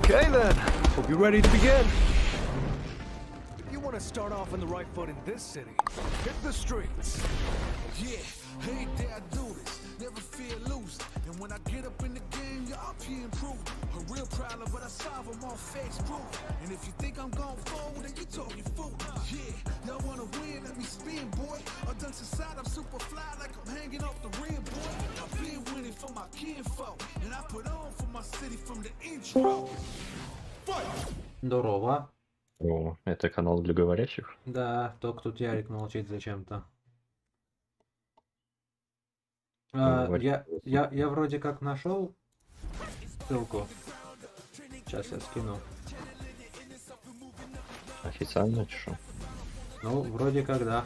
Okay then, hope you're ready to begin. If you want to start off on the right foot in this city, hit the streets. Yeah, hey there I do this, never fear losing. And when I get up in the game, y'all be improving. A real problem, but I solve them all face proof. And if you think I'm going forward, then you talking fool. Yeah, y'all wanna win, let me spin, boy. Or done society, I'm super fly like I'm hanging off the rim, boy. I've been winning for my kinfolk, and I put on for my city from the intro. Здорово. О, это канал для говорящих. Да, только тут Ярик молчит зачем-то. Говорит. Я вроде как нашел ссылку. Сейчас я скину. Официально что? Ну, вроде как да.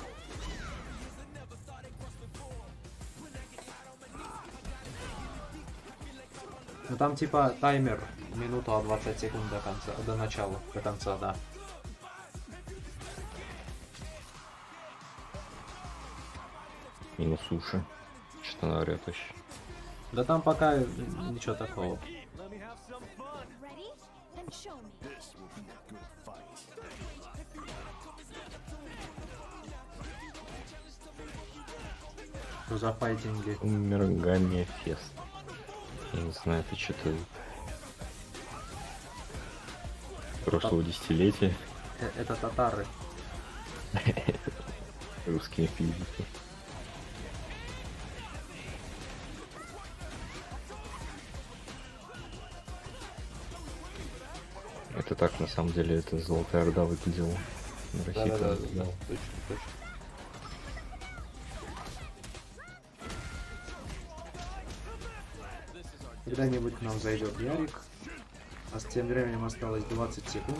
Ну там типа таймер минута 20 секунд до конца, до начала, до конца, да. Минус уши. Что она орёт еще. Да там пока ничего такого. Что за файтинги? Умергание фест. Я не знаю, это что-то прошлого десятилетия. Это татары. Русские физики. Это так, на самом деле, это Золотая Орда выглядела. На России Да-да-да, тоже, да, точно, точно. Когда-нибудь к нам зайдет Ярик. А с тем временем осталось 20 секунд.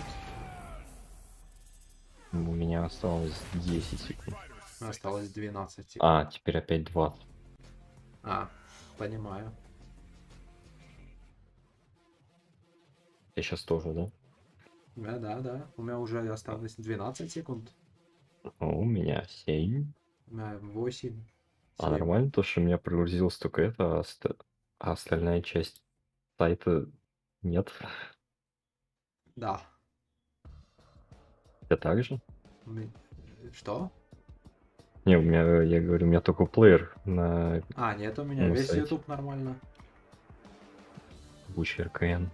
У меня осталось 10 секунд. Осталось 12 секунд. А, теперь опять 20. А, понимаю. Я сейчас тоже, да? Да. У меня уже осталось 12 секунд. А у меня 7. У меня 8. А 7. нормально то, что у меня прогрузилось только это, а остальная часть сайта нет. Да. Я так же? Мы- Что? Не, у меня, я говорю, у меня только плеер на А, нет, у меня весь сайте. YouTube нормально. Бучи РКН.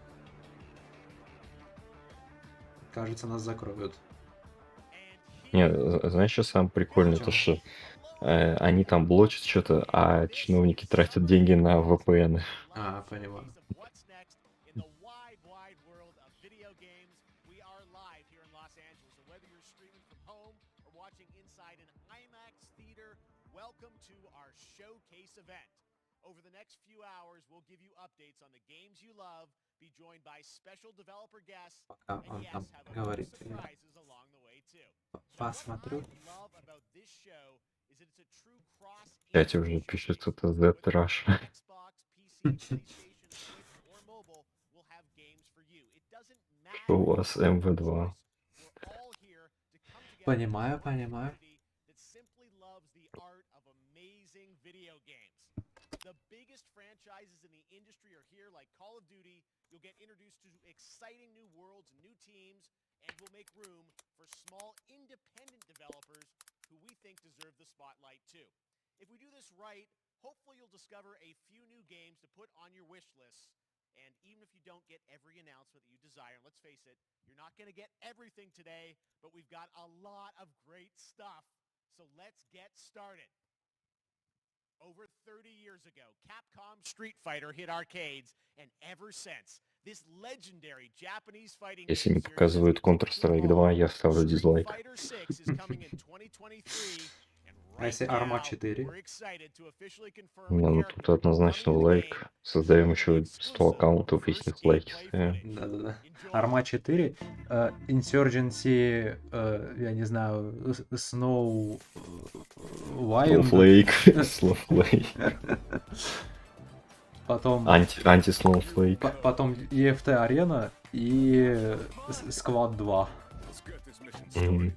Кажется, нас закроют. Не, знаешь, что самое прикольное? Чё? То, что они там блочат что-то, а чиновники тратят деньги на VPN. А, понимаю. Welcome to our showcase event. Over the next few hours, we'll give you updates on the games you love, be joined by special developer guests, Пока and он yes, там have a few говорит. surprises along the way too. Посмотрю. What I love about this show is that it's a true cross Кстати, уже пишет кто-то Z-Rush. Xbox, PC, PlayStation, Switch, or mobile will have games for you. It doesn't matter Что у вас МВ2? We're all here to come together Понимаю, as a понимаю. community that simply loves the art of amazing video games. The biggest franchises in the industry are here, like Call of Duty. You'll get introduced to exciting new worlds and new teams, and we'll make room for small independent developers who we think deserve the spotlight too. If we do this right, hopefully you'll discover a few new games to put on your wish lists. And even if you don't get every announcement that you desire, let's face it, you're not going to get everything today, but we've got a lot of great stuff. So let's get started. Over 30 years ago, Capcom Street Fighter hit arcades, and ever since, this legendary Japanese fighting Если game мне series has показывают been taking Counter-Strike 2, off. я ставлю Street дизлайк. Fighter 6 is coming in 2023, and А right если now, Arma 4? we're excited to officially confirm Не, a ну character тут однозначно coming to the лайк. game, Создаем showing the еще 100 exclusive аккаунтов, если first лайки gameplay ставим. footage. Да-да-да. Enjoy. Arma 4, Insurgency, я не знаю, Snow Wind, Snowflake. Snowflake. потом, Анти-Snowflake. потом EFT Arena и Squad 2. Let's get this mission Мгм. started.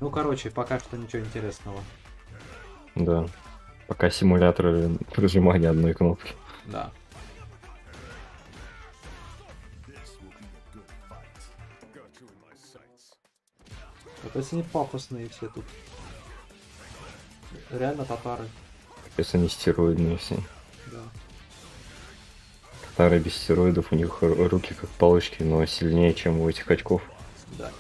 Ну, короче, пока что ничего интересного. Да. Пока симуляторы прожимания одной кнопки. Да. This will be a good fight. Got you in my sights. Вот если не пафосные все тут. Реально татары. Капец, они стероидные все. Да. Татары без стероидов, у них руки как палочки, но сильнее, чем у этих очков. Да.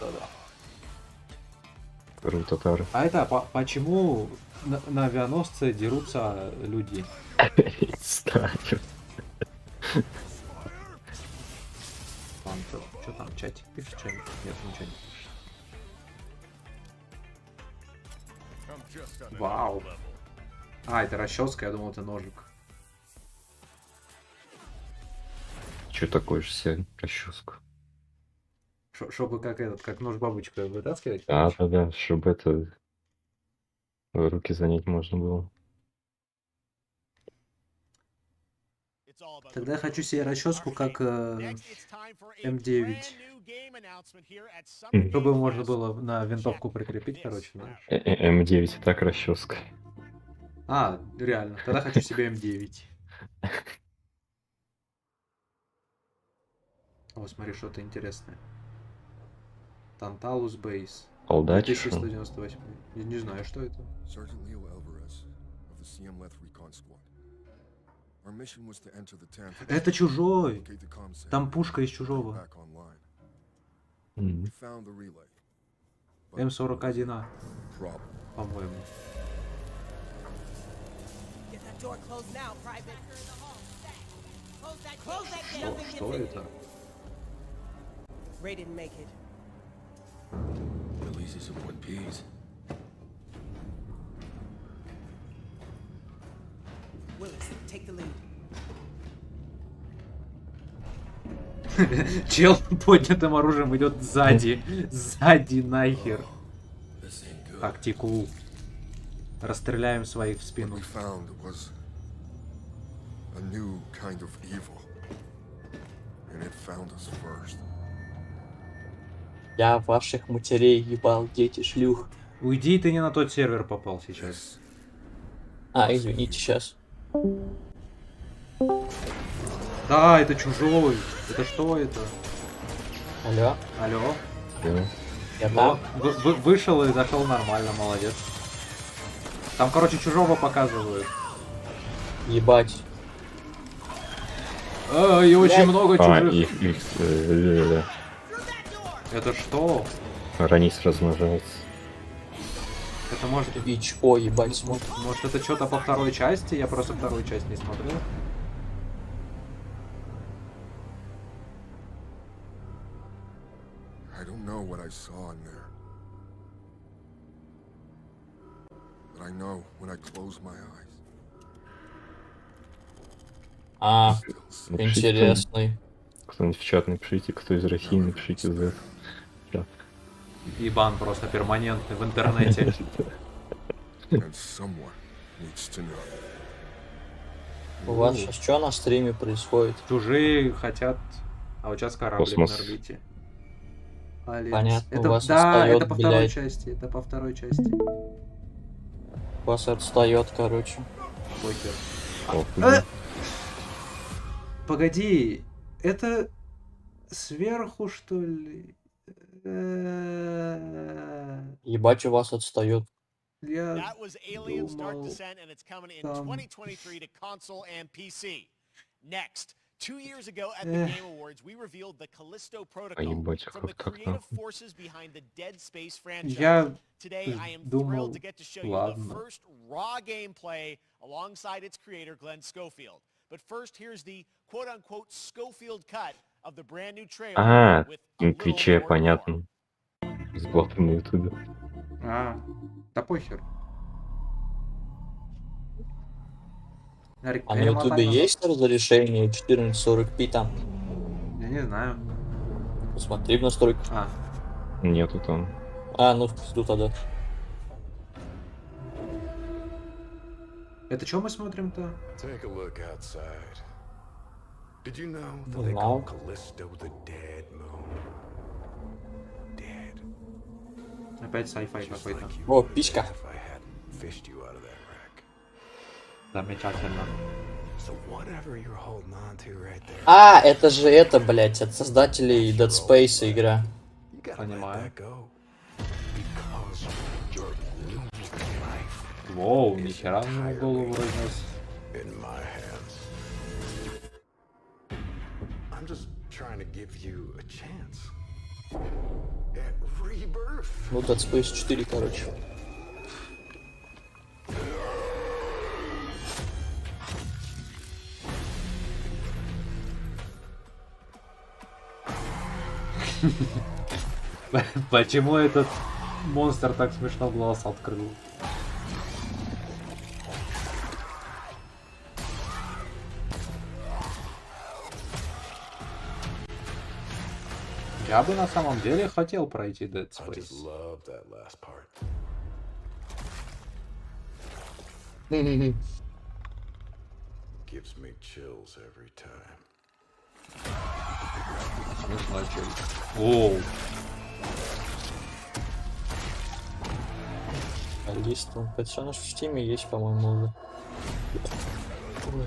Татары. А это почему на авианосце дерутся люди? Знаю. Там что там, чатик пишет что-нибудь? Нет, ничего не пишет. I'm just on Вау. another level. А, это расческа, я думал, это ножик. Че такое же себе расческу? Чтобы как нож бабочку вытаскивать. Да, короче. да, чтобы это руки занять можно было. It's all about Тогда я the хочу moves. себе расческу как Next, it's time for a М9. brand new game announcement here at Summer Чтобы Game можно Fest. было на винтовку прикрепить, короче, знаешь. М9 и так расческа. А, реально. Тогда хочу себе М9. О, смотри, что-то интересное. Танталус Бейс. Удачи. 2198. Я не знаю, что это. Sergeant Leo Alvarez of the CM Leth Recon Squad. Our mission was to enter the town. Это чужой! locate the comm center, Там пушка из bring it чужого. back online. Мгм. We found the relay. but М41А, problem. по-моему. Get that door closed now, Private. Что это? Ray didn't make it. At least he's in one piece. Willis, take the lead. Чел поднятым оружием идет сзади. Сзади нахер. This ain't good. Тактику. Расстреляем своих в What спину. we found was a new kind of evil. And it found us first. Я ваших матерей ебал, дети шлюх. Уйди, ты не на тот сервер попал сейчас. А, извините, сейчас. Да, это чужой. Это что это? Алло, Алло? Да. я О, там. вышел и зашел нормально, молодец. Там, короче, чужого показывают. Ебать. И очень много А, чужих. их Это что? ранис размножается. Это может... Бич, о, ебать, смотри. Может это что-то по второй части? Я просто вторую часть не смотрел. I don't know what I saw in there. But I know when I close my eyes. А, Напишите интересный. кто-нибудь в чат, напишите, кто из России, напишите за чат. Ибан просто перманентный в интернете. And someone needs to know. У вас сейчас что на стриме происходит? Чужие хотят... А вот сейчас кораблик Космос. на орбите. Альянс. Понятно, Это, у вас да, отстаёт, это по второй блядь. части. Это по второй части. Вас отстает, короче. Покер. О, Погоди, это сверху что ли? Ебать, у вас отстает. Я That was Aliens Dark думал, Descent, and it's coming in там- 2023 to console and PC. Next, 2 years ago at the Game Awards, we revealed the Callisto Protocol ебать, from the как creative нахуй. forces behind the Dead Space franchise. Я Today, I am думал, thrilled to get to show you ладно. the first raw gameplay alongside its creator, Glenn Schofield. But first, here's the quote-unquote Schofield cut of the brand new trailer А, with a на little Твиче, more gore. понятно. С ботом на Ютубе. Да похер. А на ютубе есть разрешение 1440p там? Я не знаю. Посмотри в настройках. А, Нету там. А, ну в пизду тогда. это что мы смотрим-то? Take a look outside. Did you know that Well, they call now- Callisto the dead moon? Dead. Опять sci-fi Just какой-то. like you О, would писька. if I hadn't fished you out of that wreck. Замечательно. So whatever you're holding on to right there, А, это же это, блядь, от создателей Dead Space игра. you gotta let Понимаю. that go. Because your new life Воу, нихера мне в голову разнес. in my hands. I'm just trying to give you a chance at rebirth. Ну, Dead Space 4, короче. Почему этот монстр так смешно глаз открыл? Я бы на самом деле хотел пройти Dead I just Space. love that last part. Gives me chills every time. Смешно, чел. Оу. Лист, это все наш в Стиме есть, по-моему, уже. Ой.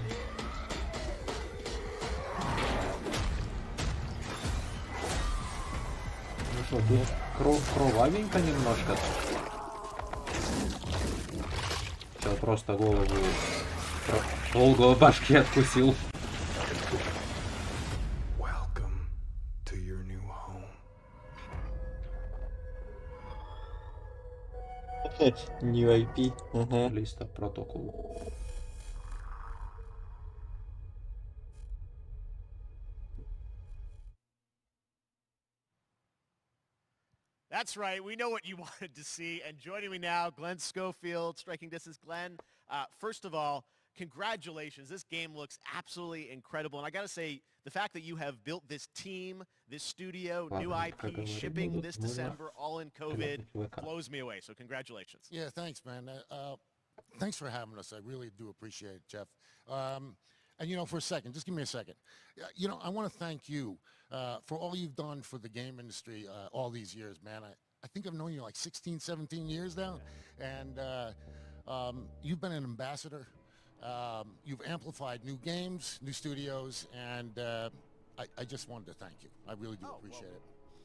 Ну что, тут кровавенько немножко. Чел просто голову... Полголовы башки откусил. Welcome to your new home. New IP. Ага. Листа протокол. That's right. We know what you wanted to see. And joining me now, Glenn Schofield, Striking Distance. Glenn, first of all, congratulations. This game looks absolutely incredible. And I got to say, the fact that you have built this team, this studio, new Ладно, IP, как говорим, shipping this можно December, all in COVID, ВК. blows me away. So congratulations. Yeah, thanks, man. Thanks for having us. I really do appreciate it, Jeff. And, you know, for a second, just give me a second. You know, I want to thank you for all you've done for the game industry all these years, man. I think I've known you like 16, 17 years now. And you've been an ambassador. You've amplified new games, new studios, and I just wanted to thank you. I really do appreciate it.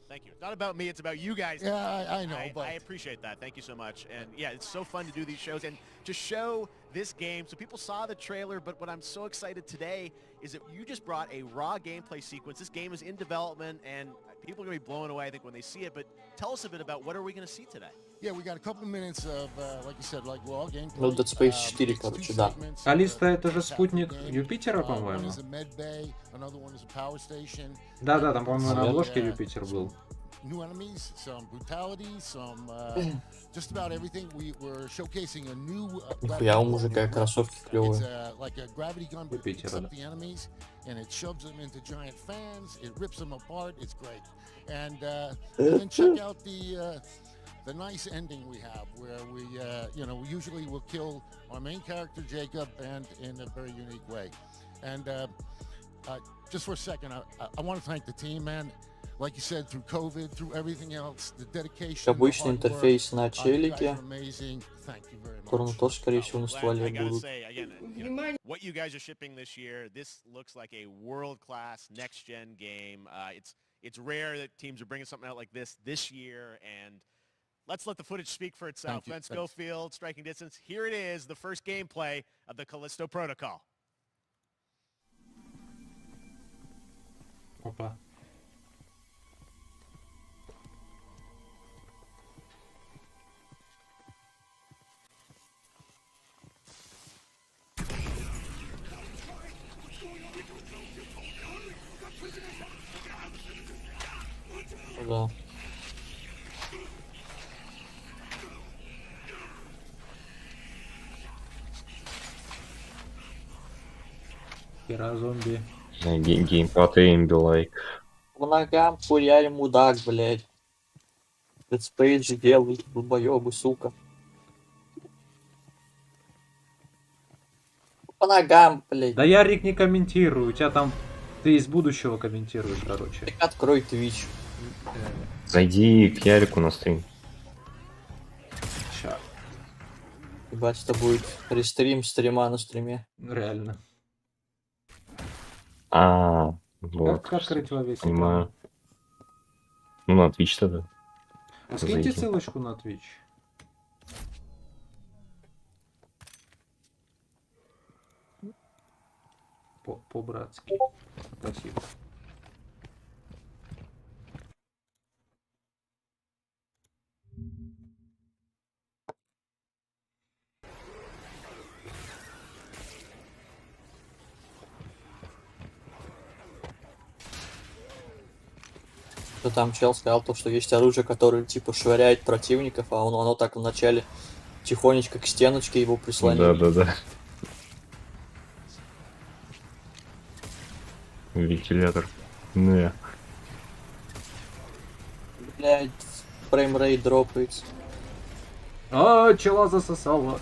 Thank you. It's not about me. It's about you guys. Yeah, I know. But I appreciate that. Thank you so much. And yeah, it's so fun to do these shows and to show this game. So people saw the trailer, but what I'm so excited today is that you just brought a raw gameplay sequence. This game is in development, and people are going to be blown away, I think, when they see it. But tell us a bit about what are we going to see today? yeah, we got a couple minutes of, like you said, like raw gameplay. Ну, Dead Space 4, короче, да. Алиста это же спутник Юпитера, по-моему. Да, там, по-моему, на обложке Юпитер был. New enemies, some brutality, some just about everything. We're showcasing a new. Нихуя у мужика кроссовки клевые. It's like a gravity gun that picks up the enemies and it shoves them into giant fans. It rips them apart. It's great. And then check out the nice ending we have, where we you know, usually we'll kill our main character Jacob, and in a very unique way. And just for a second, I want to thank the team, man. Like you said, through COVID, through everything else, the dedication. Обычный интерфейс на челике, amazing. Thank you very much. который тоже, скорее всего, на стволе I gotta будут. say, again, you know, what you guys are shipping this year, this looks like a world-class next-gen game. It's rare that teams are bringing something out like this year, and let's let the footage speak for itself. Glenn Schofield, Striking Distance. Here it is, the first gameplay of the Callisto Protocol. Опа. Да. Хера зомби. Геймпад и имби-лайк. По ногам хуярь, мудак, блядь. Dead Space же делают, долбоёбы, сука. По ногам, блядь. Да я, Рик, не комментирую. У тебя там... Ты из будущего комментируешь, короче. Так открой Twitch. Зайди к Ярику на стрим. Ща. Ебать, это будет рестрим стрима на стриме. Реально. Вот. Как открыть во весь Понимаю. экран? Ну, на Twitch тогда. А скиньте Зайди. ссылочку на Twitch. По-братски. Спасибо. Что там чел сказал, то, что есть оружие, которое типа швыряет противников, а оно так вначале тихонечко к стеночке его прислонит. Да. Вентилятор. Не. Блядь, фреймрейт дропается. Чела засосала.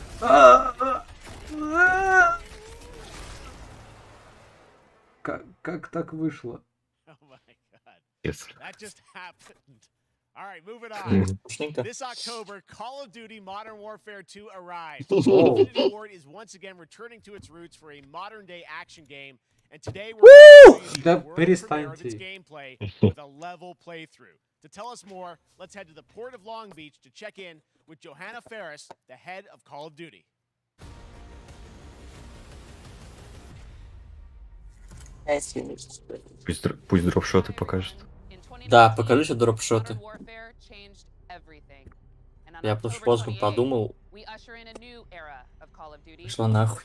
Как так вышло? Oh my God. Yes. That just happened. All right, moving on. Скучненько. This October, Call of Duty Modern Warfare 2 arrives. Infinity Ward is once again returning to its roots for a modern-day action game, and today we're going to show you Да the world premiere of its перестаньте. gameplay with a level playthrough. To tell us more, let's head to the port of Long Beach to check in with Johanna Ferris, the head of Call of Duty. Пусть дропшоты покажет. Да, покажите дропшоты. Я просто мозгом подумал. Пошла нахуй.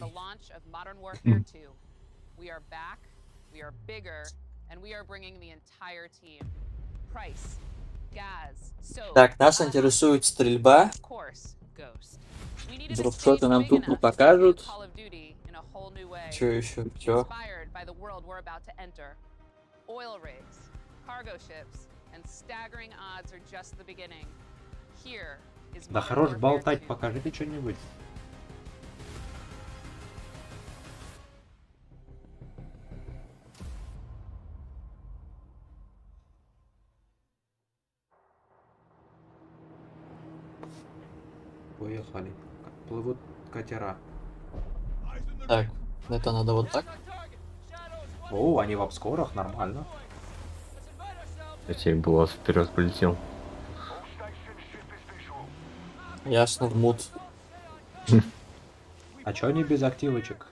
Так, нас интересует стрельба. Дропшоты нам тут не покажут. Чё еще? Чё? Да хорош болтать, покажите что-нибудь. Поехали. Плывут катера. Так, это надо вот так. О, они в обскорах, нормально. Теперь было вперед полетел. Ясно, в мут. А чё они без активочек?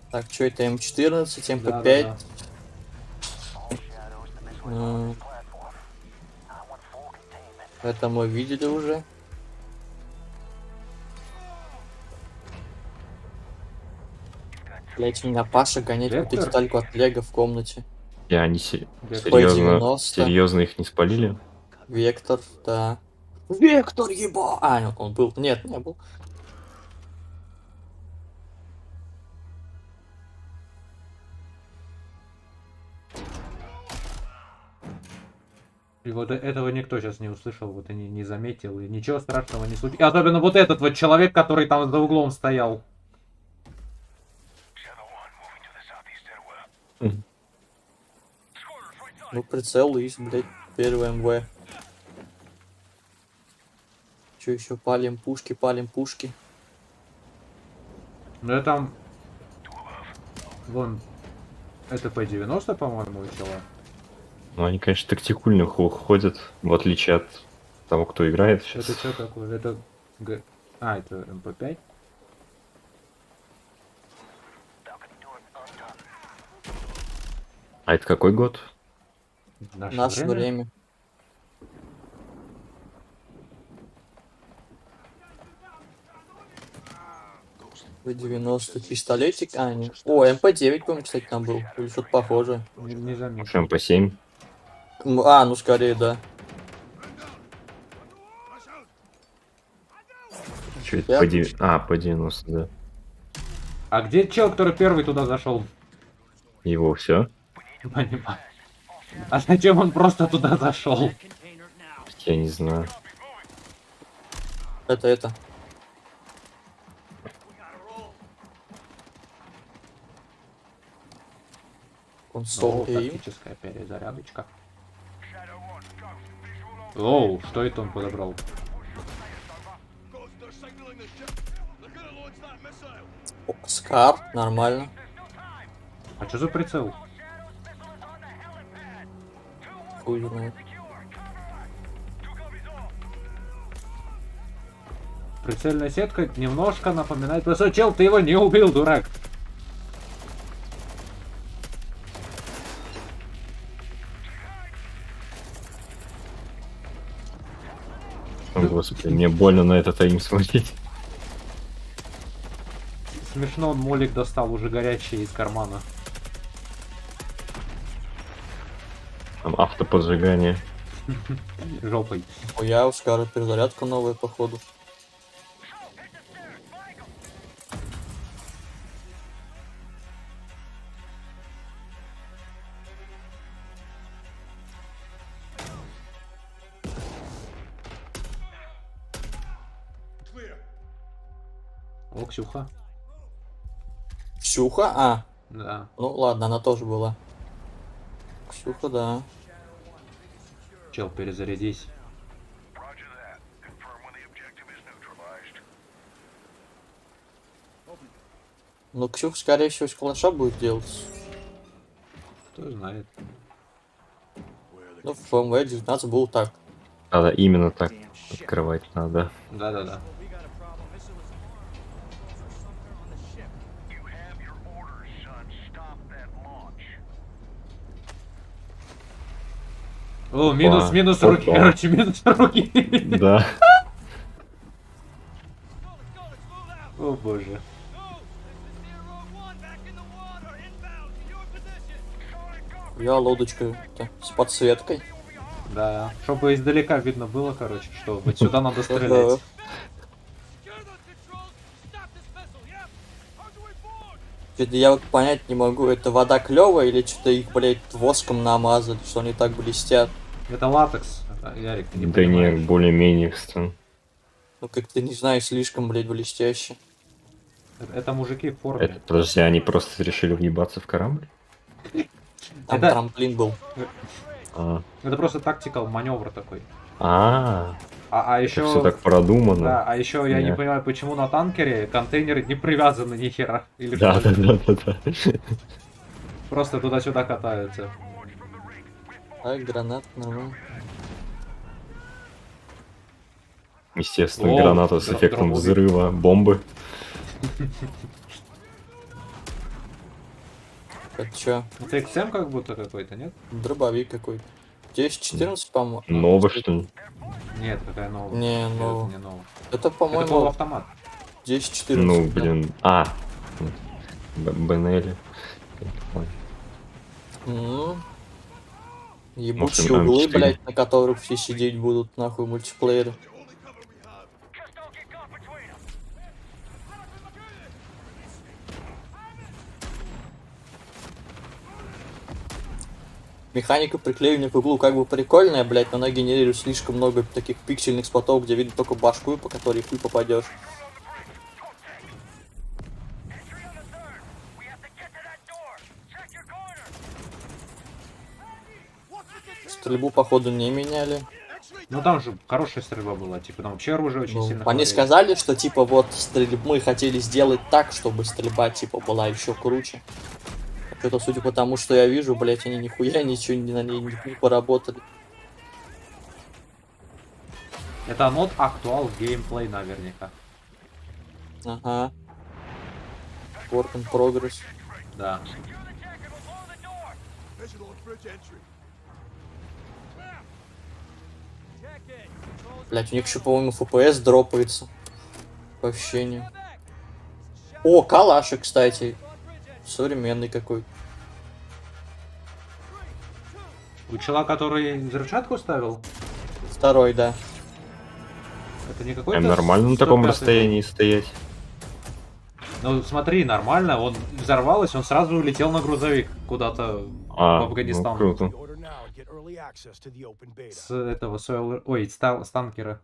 Так, что это М14, МП5? Да. Это мы видели уже. Блять, меня Паша гонять какую-то детальку от Лего в комнате. И они P90. серьезно их не спалили? Вектор, да. Вектор, еба! А, он был. Нет, не был. И вот этого никто сейчас не услышал, вот и не заметил, и ничего страшного не случилось. И особенно вот этот вот человек, который там за углом стоял. Ну, прицел есть, блять, первый МВ. Че еще? Палим пушки, палим пушки. Ну я там... Вон... Это P90, по-моему, еще. Ну, они, конечно, тактикульно ходят, в отличие от того, кто играет сейчас. Это что такое? Это... А, это МП5? А это какой год? Наше время. P90 пистолетик, а не. О, МП9, помню, кстати, там был. Или что-то похожее. Не заметил. МП7. А, ну скорее, да. Что это? P90, да. А где чел, который первый туда зашел? Его все? Понимаю. А зачем он просто туда зашел? Я не знаю. Это. Консоль. Тактическая перезарядочка. Оу, что это он подобрал? Скар, нормально. А что за прицел? Хуй знает. Прицельная сетка немножко напоминает... Просто, чел, ты его не убил, дурак. О, господи, мне больно на этот аим смотреть. Смешно, он молик достал уже горячий из кармана. Там автоподжигание. Жопой. У я у Скара перезарядка новая, походу. О, Ксюха. Ксюха? А. Да. Ну ладно, она тоже была. Ксюха, да. Чел, перезарядись. Ну, Ксюха, скорее всего, с калаша будет делать. Кто знает. Ну, в МВ-19 было так. Надо именно так открывать надо. Да-да-да. О, минус Опа. руки, короче, минус руки. Да. О боже. Я лодочка-то с подсветкой. Да, чтобы издалека видно было, короче, что вот сюда надо Ага. стрелять. Что-то я вот понять не могу, это вода клевая или что-то их, блядь, воском намазали, что они так блестят. Это латекс, Ярик, ты не Да не, понимаешь. более-менее, кстати. Ну как-то, не знаю, слишком, блядь, блестяще. Это мужики в форме. Это, подожди, они просто решили въебаться в корабль? Там Это- трамплин был. А, Это просто тактикал маневр такой. а, А это все еще... так продумано. Да, а еще я не Не. понимаю, почему на танкере контейнеры не привязаны ни хера. Или Да, что? да, да, да, да. Просто туда-сюда катаются. А, гранат, нормально. Естественно, О, граната с эффектом дробовик. взрыва бомбы. Это чё? Это XM как будто какой-то, нет? Дробовик какой-то. 10-14, по-моему. Новый, что ли? Нет, какая новая. Не, Нет, ну. не новая. Это, Это по-моему, полуавтомат. 10-14. Ну, да. блин. А. Бенелли. Ебучие Может, им углы, М4. блядь, на которых все сидеть будут, нахуй, в мультиплеере. Механика приклеивания к углу как бы прикольная, блядь, но она генерирует слишком много таких пиксельных спотов, где видно только башку, по которой хуй попадешь. Стрельбу, походу, не меняли. Ну там же хорошая стрельба была, типа там вообще оружие очень Ну, сильно они хвалили. сказали, что типа вот мы хотели сделать так, чтобы стрельба типа была еще круче. Что-то судя по тому, что я вижу, блять, они нихуя ничего на ней не поработали. Это мод актуал геймплей наверняка. Ага. Work in progress. Да. Блять, у них еще, по-моему, FPS дропается. По ощущению. О, калаши, кстати. Современный какой. У чела, который взрывчатку ставил, Второй, да. это не какой-то... Прям нормально на таком 105-й? расстоянии стоять. Ну смотри, нормально, он взорвалось, он сразу улетел на грузовик куда-то в А, ну Афганистан. круто. Order now and get early access to the open beta. С этого с танкера.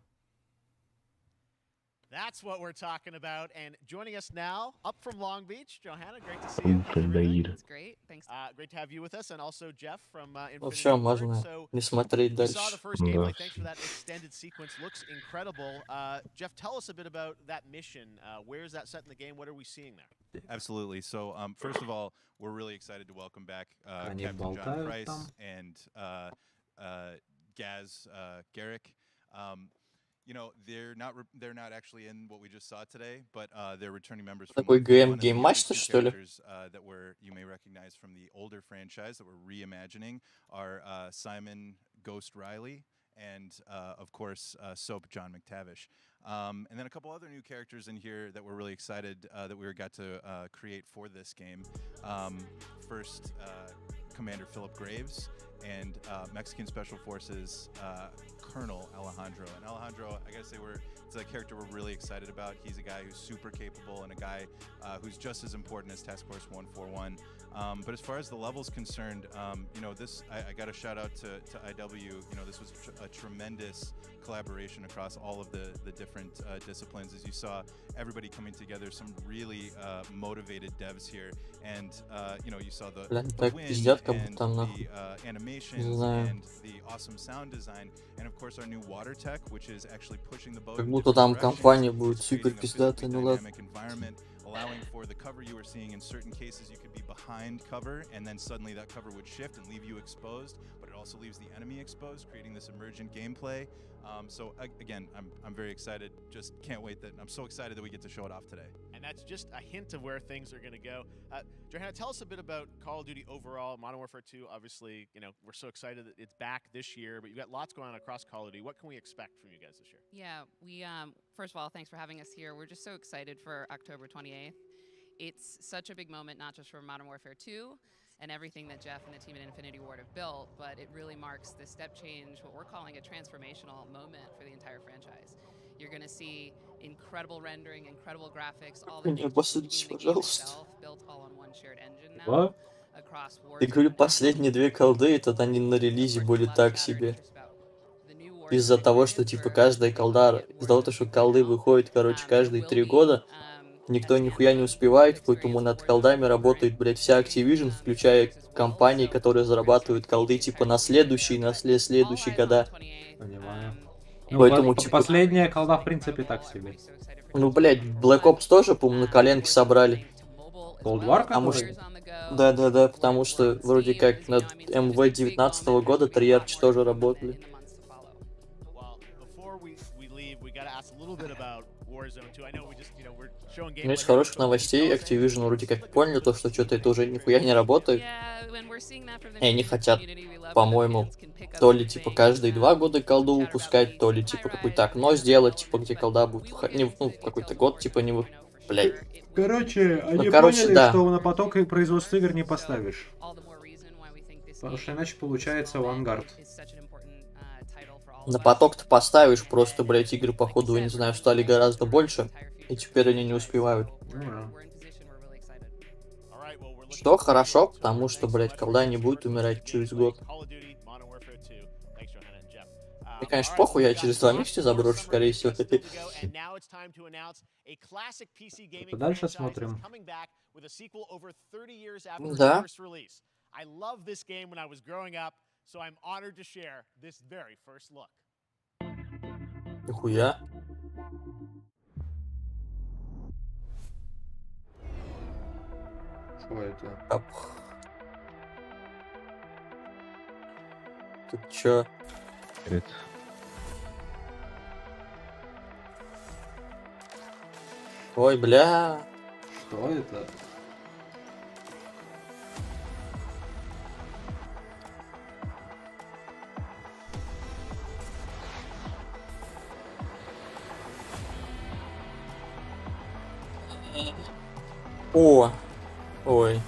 That's what we're talking about. And joining us now, up from Long Beach, Johanna, great to see you. Круто, Даир. That's great. Thanks. Great to have you with us, and also Jeff from Infinity Вообще Ward. можно So не смотреть we дальше. saw the first Да. gameplay. Thanks for that extended sequence. Looks incredible. Jeff, tell us a bit about that mission. Where is that set in the game? What are we seeing there? Absolutely. So, first of all, we're really excited to welcome back Они Captain John болтают Price там. and Gaz Garrick. You know, they're not actually in what we just saw today, but they're returning members from Такой 141, and the гейм other матч-то, two что ли? characters, that you may recognize from the older franchise that we're reimagining are Simon Ghost Riley and of course Soap John McTavish. And then a couple other new characters in here that we're really excited that we got to create for this game. First, Commander Philip Graves and Mexican Special Forces Colonel Alejandro. And Alejandro, I gotta say, it's a character we're really excited about. He's a guy who's super capable and a guy who's just as important as Task Force 141. But as far as the level's concerned, you know, I got a shout out to IW. You know, this was a tremendous collaboration across all of the different disciplines. As you saw, everybody coming together, some really motivated devs here. And, you know, you saw the так wind пиздят, как and будто там, the нахуй. animations Не знаю. and the awesome sound design. And of course our new water tech, which is actually pushing the boat Как in будто different там directions. компания будет It's супер creating a пиздатая, physically ну ладно. dynamic environment, allowing for the cover you were seeing. In certain cases you could be behind cover and then suddenly that cover would shift and leave you exposed, but it also leaves the enemy exposed, creating this emergent gameplay. So again, I'm very excited. Just can't wait I'm so excited that we get to show it off today. And that's just a hint of where things are going to go. Johanna, tell us a bit about Call of Duty overall. Modern Warfare 2, obviously, you know, we're so excited that it's back this year, but you've got lots going on across Call of Duty. What can we expect from you guys this year? Yeah, we first of all, thanks for having us here. We're just so excited for October 28th. It's such a big moment, not just for Modern Warfare 2 and everything that Jeff and the team at Infinity Ward have built, but it really marks the step change, what we're calling a transformational moment for the entire franchise. You're going to see incredible rendering, incredible graphics, all the Не things посадите, in the game пожалуйста. itself, built all on one shared engine now What? across Я говорю, Warzone. последние две колды, этот они на релизе были так себе. Из-за того, что типа каждая колда, из-за того, что колды выходят, короче, каждые 3 года, никто нихуя не успевает, поэтому над колдами работает, блядь, вся Activision, включая компании, которые зарабатывают колды типа на следующие, следующие года. Понимаю. Ну, Поэтому, типа, последняя колда, в принципе, так себе. ну, блядь, Black Ops тоже, по-моему, на коленке собрали. Cold War, Потому который? что... Да, потому что вроде как над МВ 19 года Триарчи тоже работали. Ну, из хороших новостей Activision вроде как поняли то, что что-то это уже нихуя не работает. И они хотят, по-моему, то ли типа каждые 2 года колду выпускать, то ли типа какое-то окно сделать, типа где колда будет выходить, ну, какой-то год типа не вы... Блядь. Короче, они короче, поняли, да. что на поток и производство игр не поставишь. Потому что иначе получается авангард. На поток-то поставишь, просто, блядь, игры, походу, я не знаю, стали гораздо больше, и теперь они не успевают. Что хорошо, потому что, блядь, колда не будет умирать через год. Мне, конечно, похуй, я через 2 месяца заброшу, скорее всего. Дальше смотрим. Да. I loved this game when I was growing up, so I'm honored to share this very first look. Нихуя. Что это? Ап. Тут чё? Это... Ой, бля. Что это? О. Ой.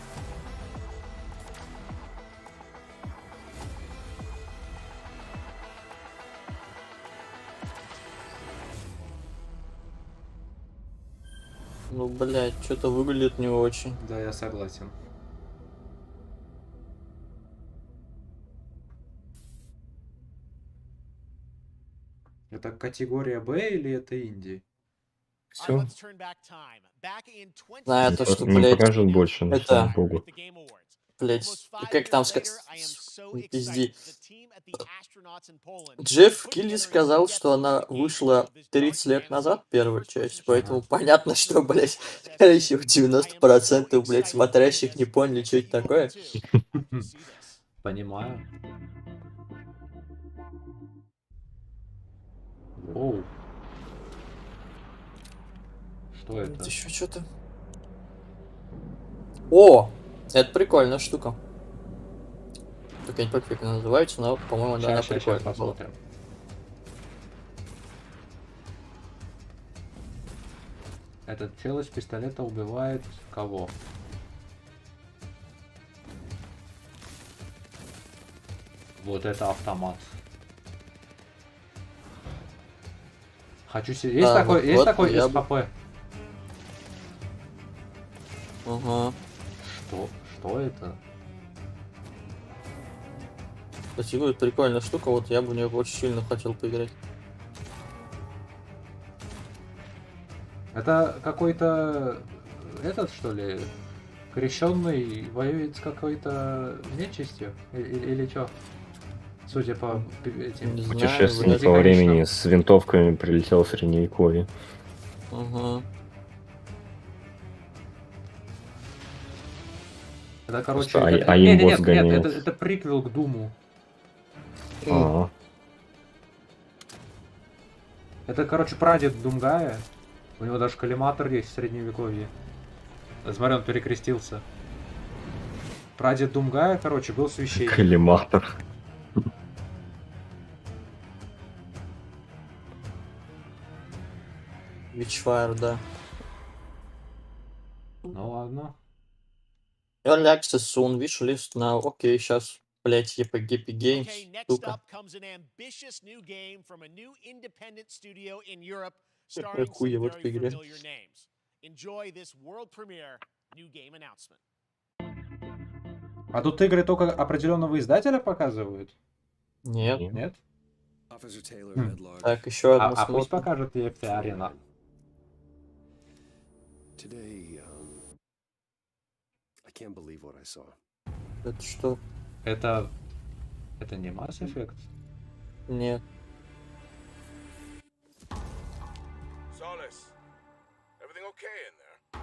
Ну, блядь, что-то выглядит не очень. Да, я согласен. Это категория Б или это инди? Все. Знаю то, что, Не блядь, покажут больше, ну, слава это... богу. Блядь, как там сказать? Пизди. Джефф Килли сказал, что она вышла 30 лет назад, первая часть, поэтому понятно, что, блядь, скорее всего, 90%, блядь, смотрящих не поняли, что это такое. Понимаю. Оу. Что это? Это еще что-то. О! Это прикольная штука. Только я не помню, как она называется, но, по-моему, она Сейчас прикольная была. посмотрим. Этот чел из пистолета убивает кого? Вот это автомат. Хочу себе... Есть Да, такой, вот- есть вот такой я бы- СКП? Ага. Что это? Спасибо, это прикольная штука, вот я бы в нее очень сильно хотел поиграть. Это какой-то... Этот, что ли? Крещенный воюет с какой-то нечистью? Или что? Судя по этим... Не знаю, Путешественник вроде, во времени конечно. с винтовками прилетел в Средневековье. Ага. Это, короче... Просто это- имбот нет, гоняет. это приквел к Думу. А, Это, короче, прадед Думгая. У него даже коллиматор есть в средневековье. Смотри, он перекрестился. Прадед Думгая, короче, был священник. Коллиматор. Witchfire, да. Ну ладно. Early Access soon, wishlist now. Окей, сейчас, блять, Epic Games, Okay, next сука. up comes an ambitious new game from a new independent studio in Europe, starring some Хуя в very этой игре. familiar names. Enjoy this world premiere new game announcement. А тут игры только определенного издателя показывают? Нет. Нет? Officer Taylor, Хм. Medlog. Так, еще одну А пусть смотрим. покажет EFT Арена. Today, I can't believe what I saw. Это что? Это не Mass Effect? Нет. Solace, everything okay in there?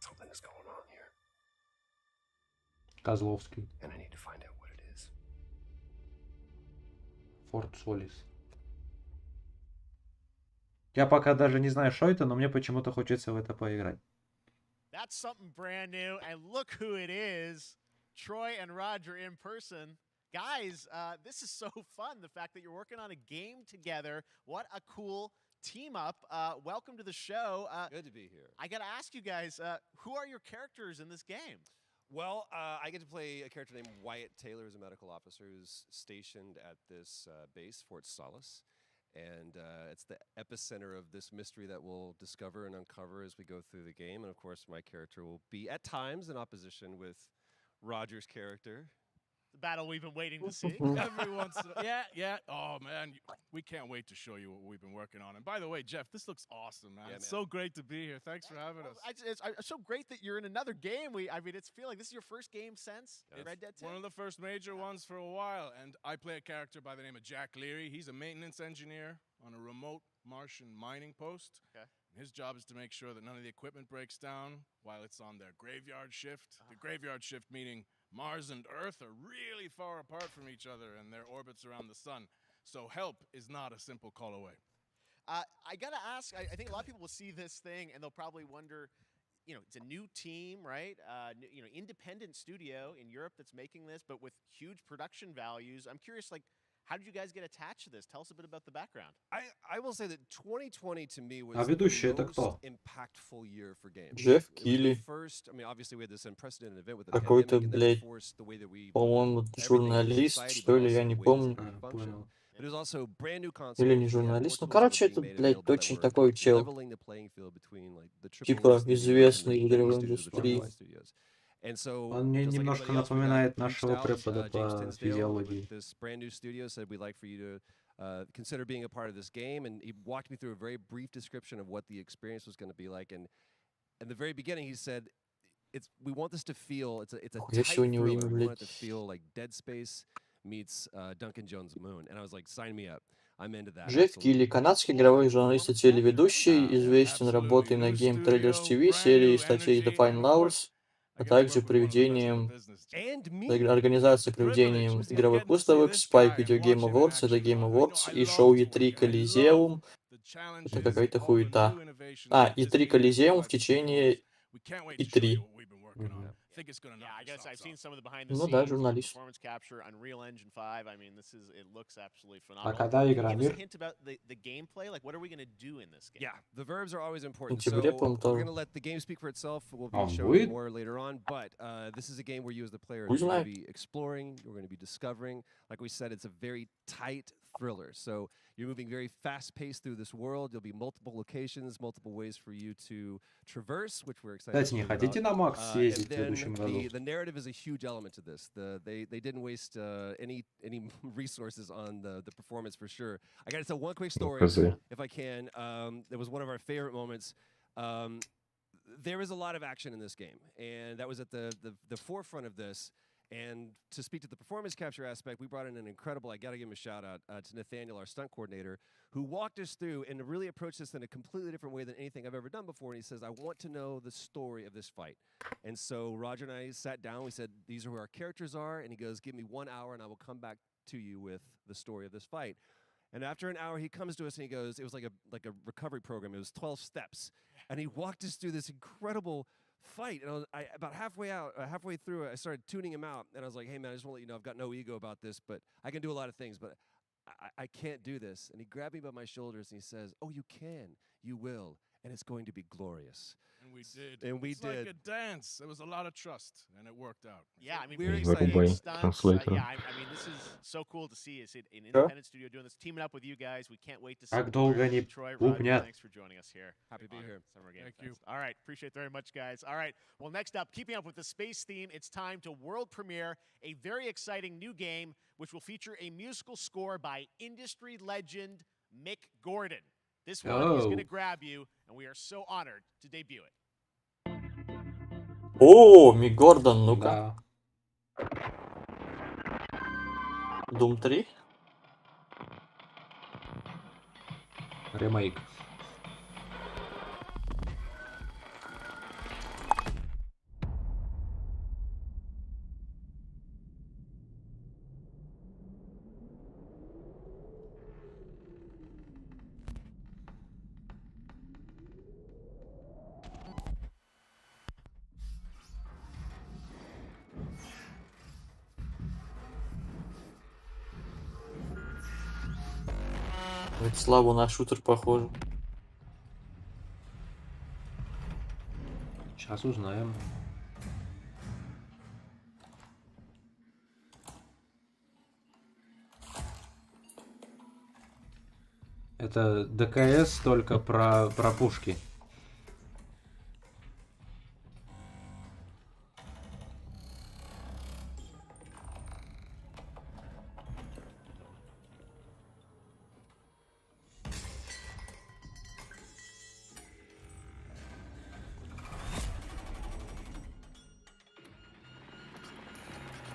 Something is going on here, Козловский. and I need to find out what it is. Форт Солис. Я пока даже не знаю, что это, но мне почему-то хочется в это поиграть. That's something brand new, and look who it is. Troy and Roger in person. Guys, this is so fun. The fact that you're working on a game together. What a cool team up. Welcome to the show. Good to be here. I got to ask you guys, who are your characters in this game? Well, I get to play a character named Wyatt Taylor, who's a medical officer who's stationed at this base, Fort Solace. And it's the epicenter of this mystery that we'll discover and uncover as we go through the game. And of course, my character will be at times in opposition with Roger's character. The battle we've been waiting to see. Every once in a, yeah. Oh man, we can't wait to show you what we've been working on. And by the way, Jeff, this looks awesome, man. Yeah, It's man. so great to be here. Thanks for having us. It's so great that you're in another game. I mean, it's feeling like this is your first game since Red Dead 2. One of the first major ones for a while, and I play a character by the name of Jack Leary. He's a maintenance engineer on a remote Martian mining post. Okay. His job is to make sure that none of the equipment breaks down while it's on their graveyard shift. The graveyard shift meaning Mars and Earth are really far apart from each other and their orbits around the sun. So help is not a simple call away. I got to ask, I think a lot of people will see this thing and they'll probably wonder, it's a new team, right? Independent studio in Europe that's making this, but with huge production values. I'm curious, how did you guys get attached to this? Tell us a bit about the background. I will say that 2020 to me was А ведущий the это most кто? impactful year for games. Jeff It was the Keighley. first, I mean, obviously we had this unprecedented event with the Какой-то, pandemic, and then блядь, it forced the way that we по-моему, everything as a журналист, society, что but ли, я also не ways помню. that we function. Понял. But it was also brand new consoles. Или не We had журналист. Ну, more короче, titles это, being made блядь, available that очень were такой чел. leveling the playing field between like the AAA Типа studios известный and в the indie игровой studios, the индустрии. AAA studios. And so, Он мне just like немножко everybody else, we got напоминает reached нашего out. препода James по Tinsdale физиологии. with this brand new studio said we'd like for you to consider being a part of this game, and he walked me through a very brief description of what the experience was going to be like. And in the very beginning, he said, we want this to feel it's a Я tight сегодня thriller. имя, We want it to блядь. feel like Dead Space meets Duncan Jones' Moon. And I was like, sign me up. I'm into that. Джефф Килли, канадский игровой журналист и телеведущий, известен Absolutely. работой на New Game Trailers studio, TV, brand серии new статей The energy, Fine and of course, Hours, I а get to также work with one of the best in the проведением business. And me. организацией Privilege проведением was игровых getting to see выставок this Spike guy Video and Game watch him in Awards, это action. Game I Awards love и to шоу work, E3 and I love Колизеум. the Это challenges, какая-то all the хуета. new innovations А, that this E3 game Колизеум в provides to течение performers. We can't wait to show E3. you what we've been working on. Мгм. Think it's gonna Yeah, knock I your guess I've socks seen off. some of the behind the Ну да, scenes, журналист. performance capture, Unreal Engine 5. I mean, it looks absolutely А phenomenal. когда Can you игра, give us a Мир? hint about the gameplay? Like, what are we going to do in this game? Yeah, the verbs are always В important. сентябре, So по-моему, we're тоже. going to let the game speak for itself. We'll А be он showing будет? more later on. But this is a game where you as the player are Хуй going to знает. be exploring. You're going to be discovering. Like we said, it's a very tight thriller. So You're moving very fast-paced through this world. There'll be multiple locations, multiple ways for you to traverse, which we're excited Кстати, не хотите на Макс съездить в следующем году? the narrative is a huge element to this. They didn't waste any resources on the performance for sure. I got to tell one quick story, if I can. It was one of our favorite moments. There is a lot of action in this game, and that was at the forefront of this. And to speak to the performance capture aspect, we brought in an incredible, I got to give him a shout out to Nathaniel, our stunt coordinator, who walked us through and really approached this in a completely different way than anything I've ever done before. And he says, I want to know the story of this fight. And so Roger and I sat down. We said, these are who our characters are. And he goes, give me 1 hour and I will come back to you with the story of this fight. And after an hour, he comes to us and he goes, it was like a recovery program. It was 12 steps. And he walked us through this incredible fight. And about halfway through it, I started tuning him out. And I was like, hey, man, I just want to let you know I've got no ego about this, but I can do a lot of things, but I can't do this. And he grabbed me by my shoulders and he says, oh, you can. You will. And it's going to be glorious. And we did. And we it's did. Like a dance. There was a lot of trust, and it worked out. Yeah, I mean, We're excited. Stunts. Yeah, I mean, this is so cool to see. It's an independent studio doing this, teaming up with you guys. We can't wait to see Как долго они Detroit. бубнят. Thanks for joining us here. Happy to be here. Summer Game Thank Fest. you. All right, appreciate it very much, guys. All right, well, next up, keeping up with the space theme, it's time to world premiere a very exciting new game, which will feature a musical score by industry legend Mick Gordon. This one is going to grab you, and we are so honored to debut it. О, Мик Гордон, ну-ка. Да. Doom 3? Ремейк. Это слабо на шутер похоже. Сейчас узнаем. Это ДКС только про пушки.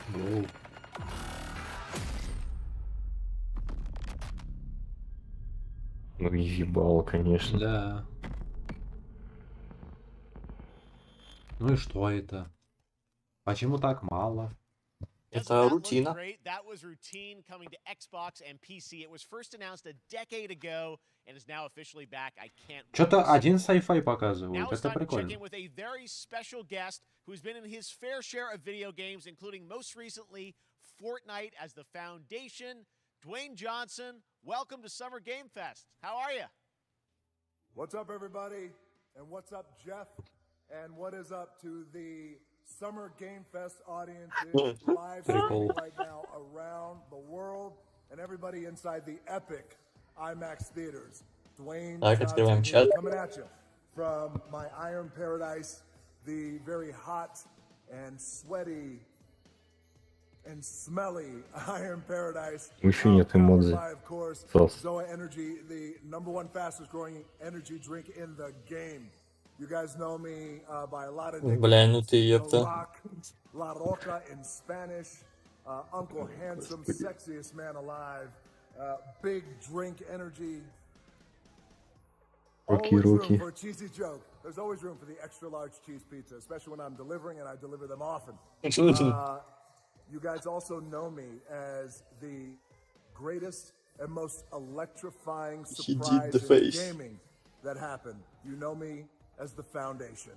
Воу. Ну, ебало, конечно. Да. Ну и что это? Почему так мало? Это рутина. That was routine coming to Xbox and PC. It was first announced a decade ago and is now officially back. I can't wait. Что-то один sci-fi показывают. Now it's Это time to check прикольно. in with a very special guest who's been in his fair share of video games, including most recently Fortnite as the foundation. Dwayne Johnson, welcome to Summer Game Fest. How are you? What's up, everybody? And what's up, Jeff? And what is up to the Summer Game Fest audiences live streaming right now around the world and everybody inside the epic IMAX theaters? Dwayne Johnson here, coming at you from my Iron Paradise, the very hot and sweaty and smelly Iron Paradise. Еще нет эмодзи. Of course, Zoa Energy, the #1 fastest growing energy drink in the game. You guys know me by a lot of nicknames. Бля, ну ты ёпта. La Roca in Spanish. Uncle Handsome, sexiest man alive. Big drink energy. Always room for a cheesy joke. There's always room for the extra large cheese pizza, especially when I'm delivering, and I deliver them often. You guys also know me as the greatest and most electrifying surprise in gaming that happened. You know me as the Foundation.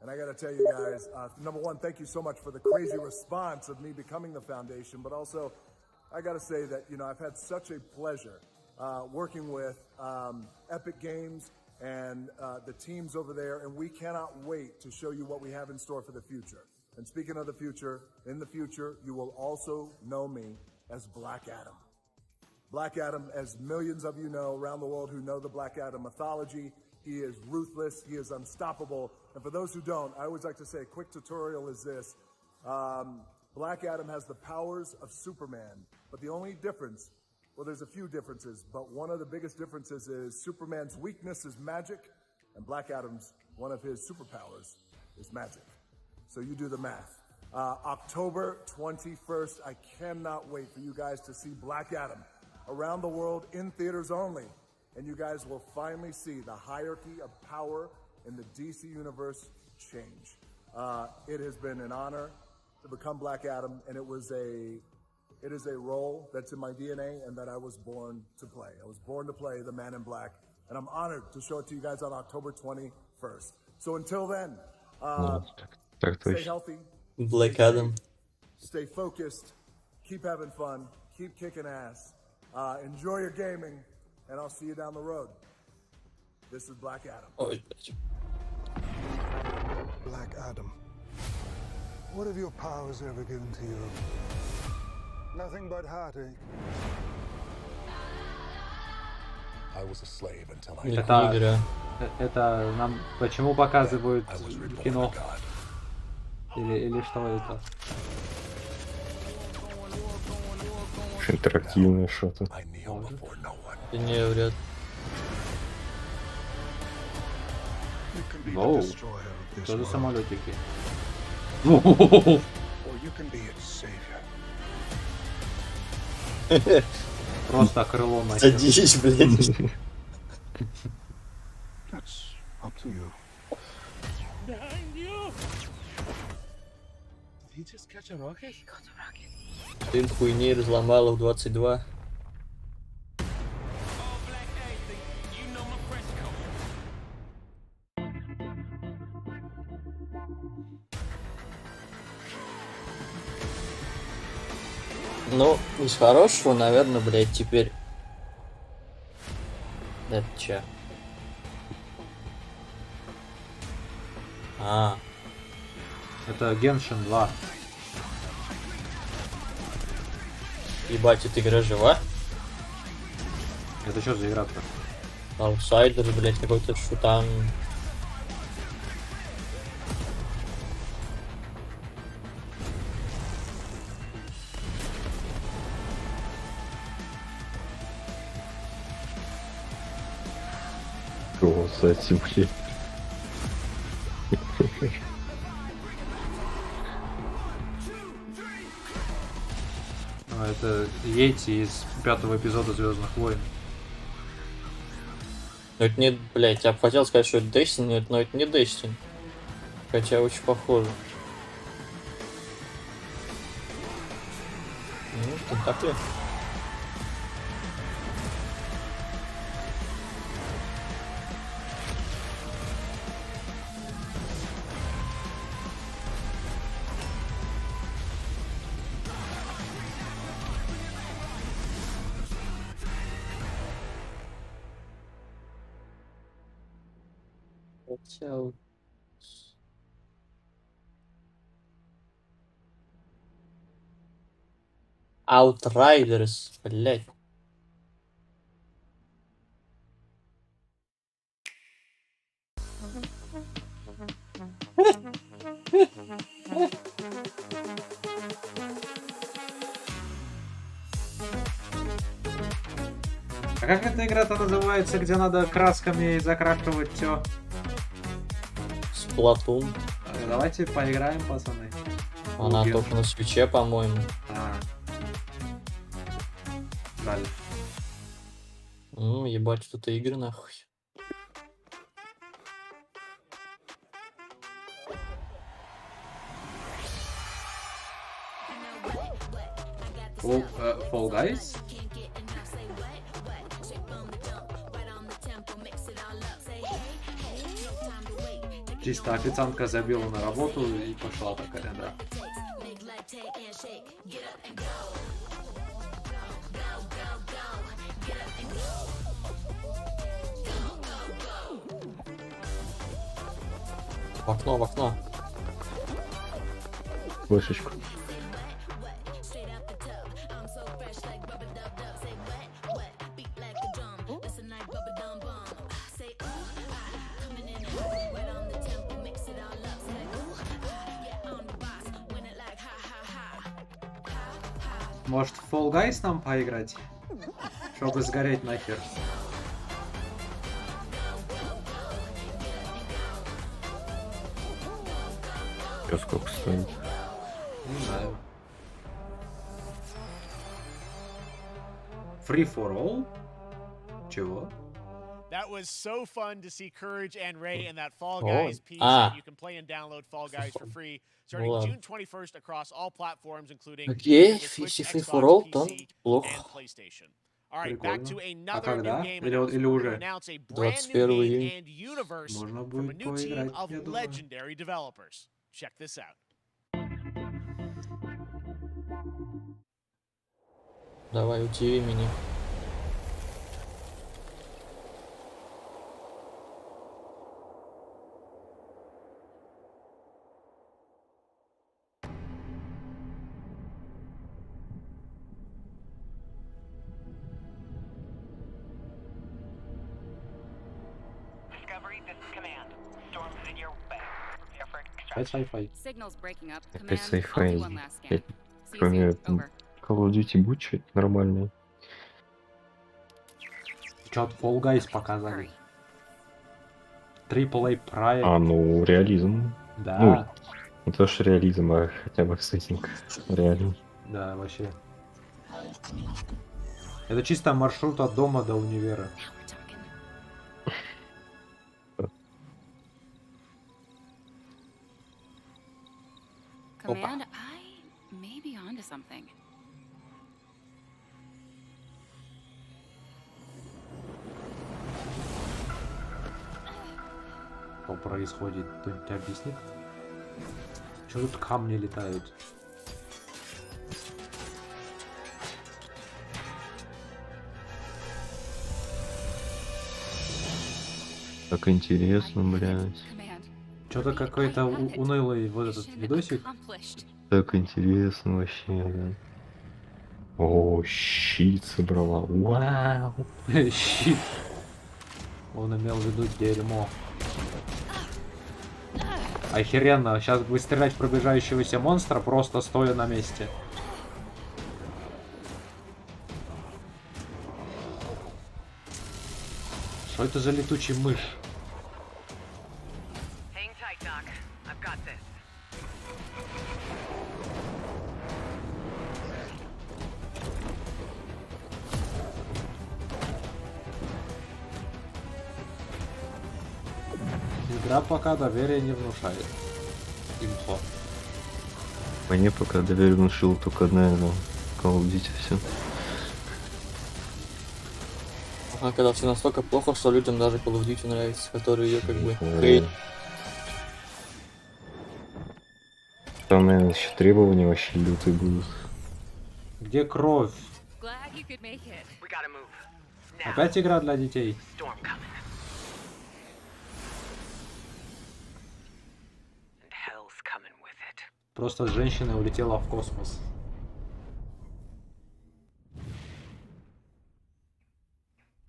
And I got to tell you guys, #1, thank you so much for the crazy response of me becoming the Foundation. But also, I got to say that, you know, I've had such a pleasure working with Epic Games and the teams over there. And we cannot wait to show you what we have in store for the future. And speaking of the future, in the future, you will also know me as Black Adam. Black Adam, as millions of you know around the world who know the Black Adam mythology, he is ruthless, he is unstoppable. And for those who don't, I always like to say a quick tutorial is this. Black Adam has the powers of Superman, but the only difference, well, there's a few differences, but one of the biggest differences is Superman's weakness is magic, and Black Adam's, one of his superpowers, is magic. So you do the math. October 21st, I cannot wait for you guys to see Black Adam around the world in theaters only. And you guys will finally see the hierarchy of power in the DC universe change. It has been an honor to become Black Adam, and it is a role that's in my DNA and that I was born to play. I was born to play the Man in Black, and I'm honored to show it to you guys on October 21st. So until then, stay healthy, Black Adam. stay focused, keep having fun, keep kicking ass, enjoy your gaming, and I'll see you down the road. This is Black Adam. Ой, Black Adam, what have your powers ever given to you? Nothing but heartache. I was a slave until I died. Это нам почему показывают кино? Или что это? Интерактивное что-то. не, вряд. Оу, что за самолетики? Просто крыло носит. Садись, блядь. Сын хуйни разломала в 22. Ну, из хорошего, наверное, блядь, теперь... Это че? А. Это Genshin 2. Ебать, эта игра жива? Это что за игра-то? Аутсайдер, блядь, какой-то шутан. Кстати, блин. Это Йети из 5-го эпизода Звездных войн. Но это не, блядь, я бы хотел сказать, что это Destiny, но это не Destiny. Хотя очень похоже. Ну, там так ли? Хотя... Outriders, блядь. А как эта игра-то называется, где надо красками закрашивать все? Сплатун. Давайте поиграем, пацаны. Она только на свече, по-моему. Далее. Ну, ебать, что-то игры нахуй. Fall Guys? Чисто официантка забила на работу и пошла такая, да. В окно, в окно. Флешечку. Может, в Fall Guys нам поиграть? Чтобы сгореть нахер. Чё, сколько стоит? Не знаю. Free for all? Чего? That was so fun to see Courage and Ray in that Fall О, Guys piece. And а, you can play and download Fall Guys for free ну starting ладно. June 21st across all platforms, including Окей, the Switch, если free for Xbox, all, то PC, плохо. and PlayStation. All right, back to Прикольно. А another new когда? game Или announcement. We're going to уже? announce a brand new 21 game июня. and universe Можно from a будет new team поиграть, of я думаю. legendary developers. Check this out. Давай, удиви меня. Discovery, this is Command. Storm's in your way. Prepare for Опять sci-fi. Signals breaking up. Опять Command, I'll do sci-fi. one last scan. See you Кроме soon. Over. Call of Duty будет что-то нормальное. Чё-то Fall Guys показали. AAA проект. А, ну, реализм. Да. Ну, не то, что реализм, а хотя бы сеттинг. Реально. Да, вообще. Это чисто маршрут от дома до универа. Command, I may be onto something. Что происходит? Кто-нибудь объяснит? Чё тут камни летают? Так интересно, блядь. Что-то какой-то унылый вот этот видосик. Так интересно вообще, блядь. О, щит собрала. Вау. Щит. Он имел в виду дерьмо. Охеренно. Сейчас будет стрелять в пробежающегося монстра, просто стоя на месте. Что это за летучий мышь? Hang tight, Doc. I've got this. Игра пока доверия не внушает. Имхо. Мне пока доверие внушил только одна, но Call of Duty все. А когда все настолько плохо, что людям даже Call of Duty нравится, которые ее как бы хейт. Там, наверное, еще требования вообще лютые будут. Где кровь? Опять игра для детей. Просто женщина улетела в космос.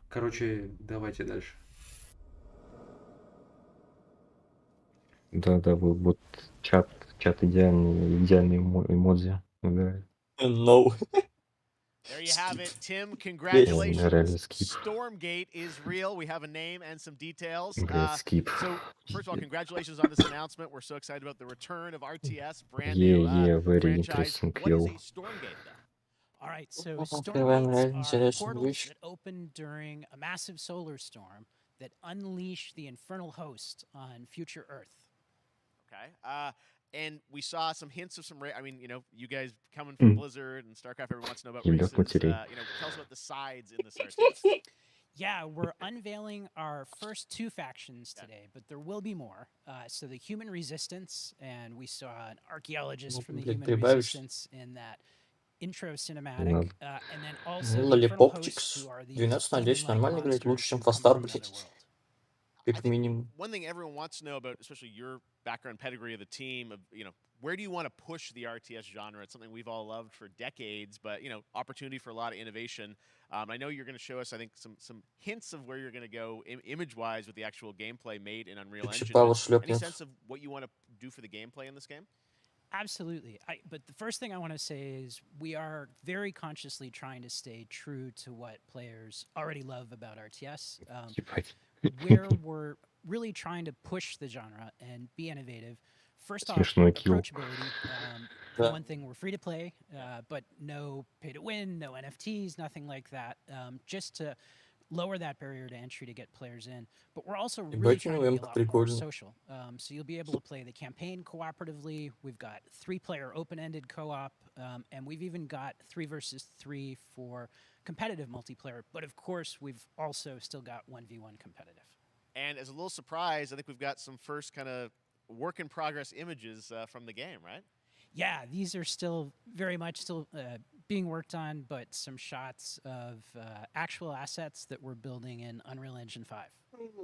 Короче, давайте дальше. Да, вот чат идеальный эмодзи выбирает. No. There you have it, Tim. Реально Congratulations. скип. Stormgate is real. We have a name and some details. Блядь, скип. So, first of all, congratulations on this announcement. We're so excited about the return of RTS, brand new Very franchise. interesting, What yo. is a Stormgate, though? All right, so Открываем Stormgates интересную are portals вещь. that open during a massive solar storm that unleash the infernal host on future Earth. Okay. And we saw some hints of some. I mean, you know, you guys coming from Blizzard and StarCraft, everyone wants to know about races. You know, tell us about the sides in this RTS. Yeah, we're unveiling our first two factions today, but there will be more. So the Human Resistance, and we saw an archaeologist from the Human Resistance in that intro cinematic, and then also the infernal hosts, who are these 12 на 10 нормально играет, лучше, чем monsters who come Фастар, from another блядь. world. Как минимум. One thing everyone wants to know about, especially your background pedigree of the team, of you know, where do you want to push the RTS genre? It's something we've all loved for decades, but you know, opportunity for a lot of innovation. I know you're going to show us, I think, some hints of where you're going to go image-wise with the actual gameplay made in Unreal Engine. Any sense of what you want to do for the gameplay in this game? Absolutely. But the first thing I want to say is we are very consciously trying to stay true to what players already love about RTS. Where we're really trying to push the genre and be innovative. First off, approachability. For one thing, we're free to play, but no pay to win, no NFTs, nothing like that. Just to lower that barrier to entry to get players in. But we're also really trying to be a lot more social. So you'll be able to play the campaign cooperatively. We've got 3-player open-ended co-op, and we've even got 3 versus 3 for competitive multiplayer. But of course, we've also still got 1v1 competitive. And as a little surprise, I think we've got some first kind of work-in-progress images from the game, right? Yeah, these are still very much still being worked on, but some shots of actual assets that we're building in Unreal Engine 5.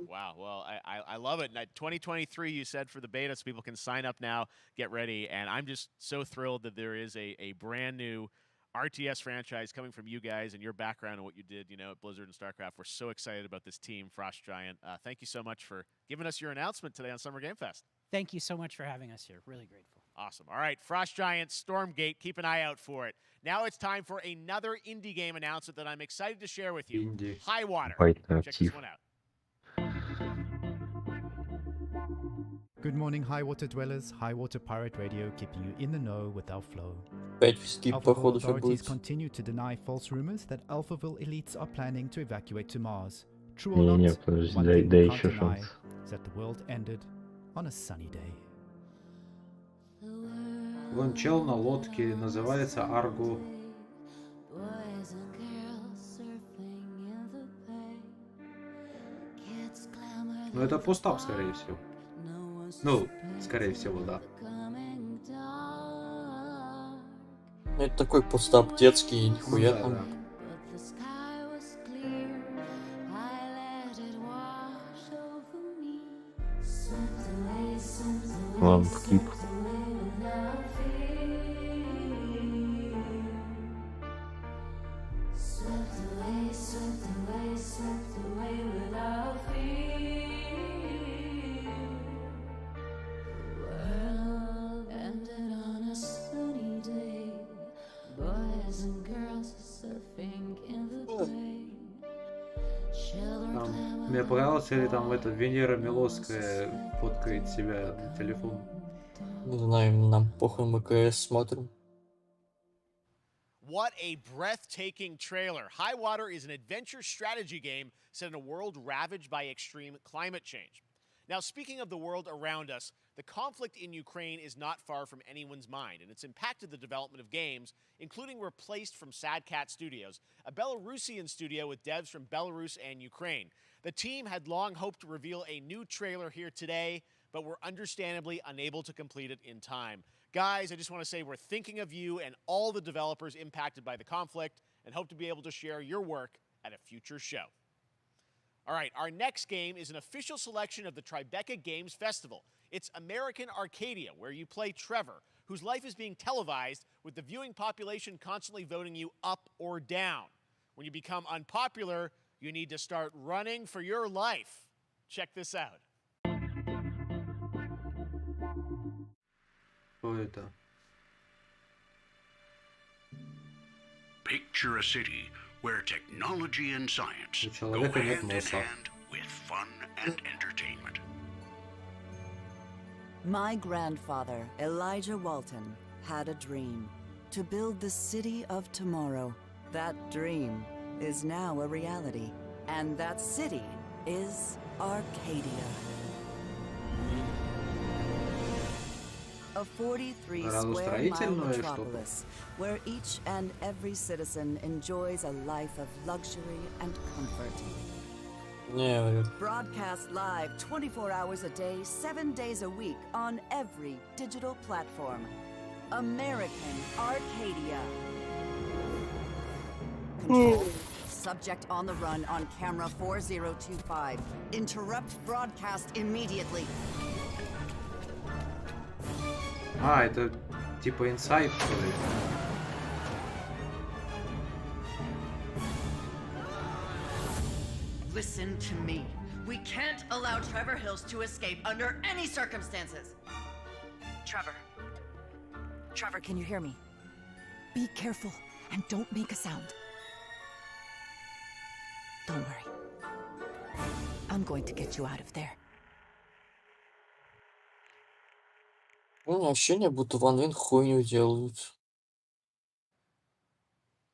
Wow, well, I love it. 2023, you said, for the beta, so people can sign up now, get ready, and I'm just so thrilled that there is a brand new RTS franchise coming from you guys and your background and what you did, at Blizzard and StarCraft. We're so excited about this team, Frost Giant. Thank you so much for giving us your announcement today on Summer Game Fest. Thank you so much for having us here. Really grateful. Awesome. All right, Frost Giant, Stormgate, keep an eye out for it. Now it's time for another indie game announcement that I'm excited to share with you. High Water. Check this one out. Good morning, High Water dwellers. High Water Pirate Radio, keeping you in the know with our flow. Alphaville authorities continue to deny false rumors that Alphaville elites are planning to evacuate to Mars. True or not, one thing we can't deny is that the world ended on a sunny day. Вон чел на лодке, называется Арго. Ну это постап, скорее всего. Ну, скорее всего, да. Это такой постап детский, нихуя там. Ладно, клип. Мне понравилось, или там эта Венера Милосская фоткает себя на телефон. Не знаю, нам похуй, мы КС смотрим. What a breathtaking trailer. High Water is an adventure strategy game set in a world ravaged by extreme climate change. Now, speaking of the world around us, the conflict in Ukraine is not far from anyone's mind, and it's impacted the development of games, including Replaced from Sad Cat Studios, a Belarusian studio with devs from Belarus and Ukraine. The team had long hoped to reveal a new trailer here today, but were understandably unable to complete it in time. Guys, I just want to say we're thinking of you and all the developers impacted by the conflict and hope to be able to share your work at a future show. All right, our next game is an official selection of the Tribeca Games Festival. It's American Arcadia, where you play Trevor, whose life is being televised with the viewing population constantly voting you up or down. When you become unpopular, you need to start running for your life. Check this out. Что это? Picture a city where technology and science go hand in hand with fun and entertainment. My grandfather, Elijah Walton, had a dream to build the city of tomorrow. That dream is now a reality, and that city is Arcadia. A 43-square-mile metropolis where each and every citizen enjoys a life of luxury and comfort. Broadcast live 24 hours a day, 7 days a week on every digital platform. American Arcadia. Control. Subject on the run on camera 4025. Interrupt broadcast immediately. А, это типа инсайд, что ли? Listen to me. We can't allow Trevor Hills to escape under any circumstances. Trevor, Trevor, can you hear me? Be careful and don't make a sound. Don't worry. I'm going to get you out of there. Ну, ощущение, будто Ван Вин хуйню делают.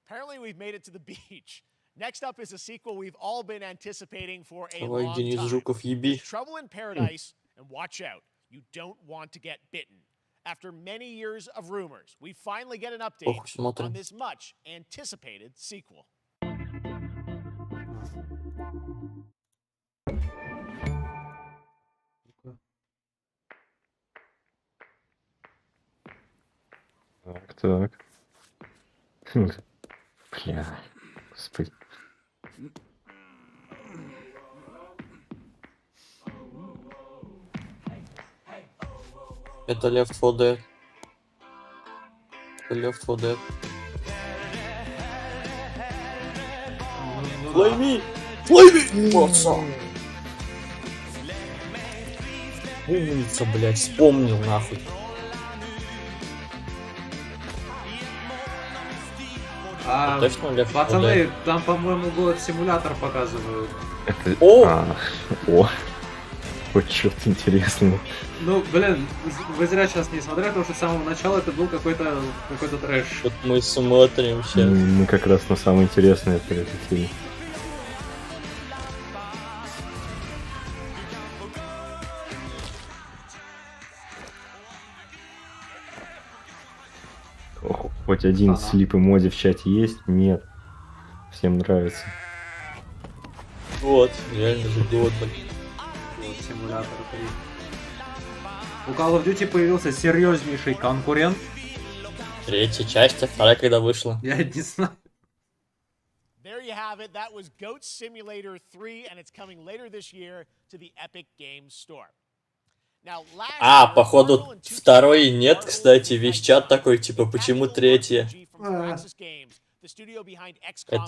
Apparently we've made it to the beach. Next up is a sequel we've all been anticipating for a Давай, long Денис time. Жуков, еби. There's Trouble in Paradise, and watch out, you don't want to get bitten. After many years of rumors, we finally get an update on this much anticipated sequel. Так. Бля, господи. Это Left 4 Dead. Это Left 4 Dead. Флейми! Флейми! Пацан! Умница, блядь, вспомнил нахуй. Пацаны, там, по-моему, год симулятор показывают. Это... О! Хоть что-то интересное. Ну, блин, вы зря сейчас не смотрели, потому что с самого начала это был какой-то трэш. Вот мы смотрим сейчас. Мы как раз на самое интересное прилетели. Хоть один слип эмодзи в чате есть? Нет. Всем нравится. Вот, реально же год. Вот, симулятор 3. У Call of Duty появился серьезнейший конкурент. Третья часть, а вторая когда вышла? Я не знаю. There you have it. That was Goat Simulator 3, and it's coming later this year to the Epic Games Store. А, походу, второй нет, кстати, весь чат такой, типа, почему третья? Это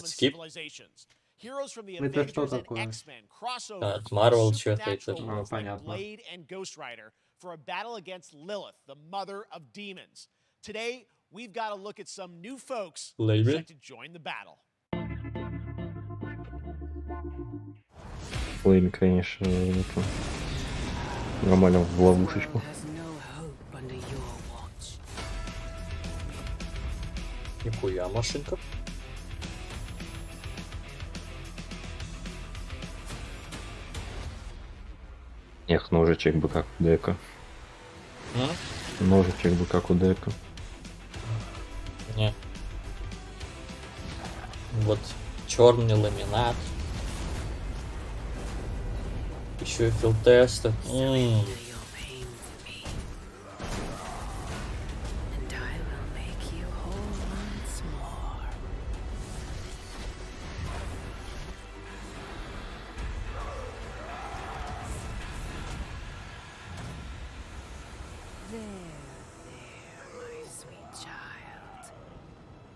скип? Это что такое? От Marvel что-то это. Ну, понятно. For a battle against Lilith, the mother of demons. Today, we've got to look at some new folks set to join the battle. Флейм, конечно, это... Нормально в ловушечку. Нихуя машинка. Эх, ножичек бы как у дека. Ножичек бы как у дека. Не. Вот черный ламинат. Еще и филтесты.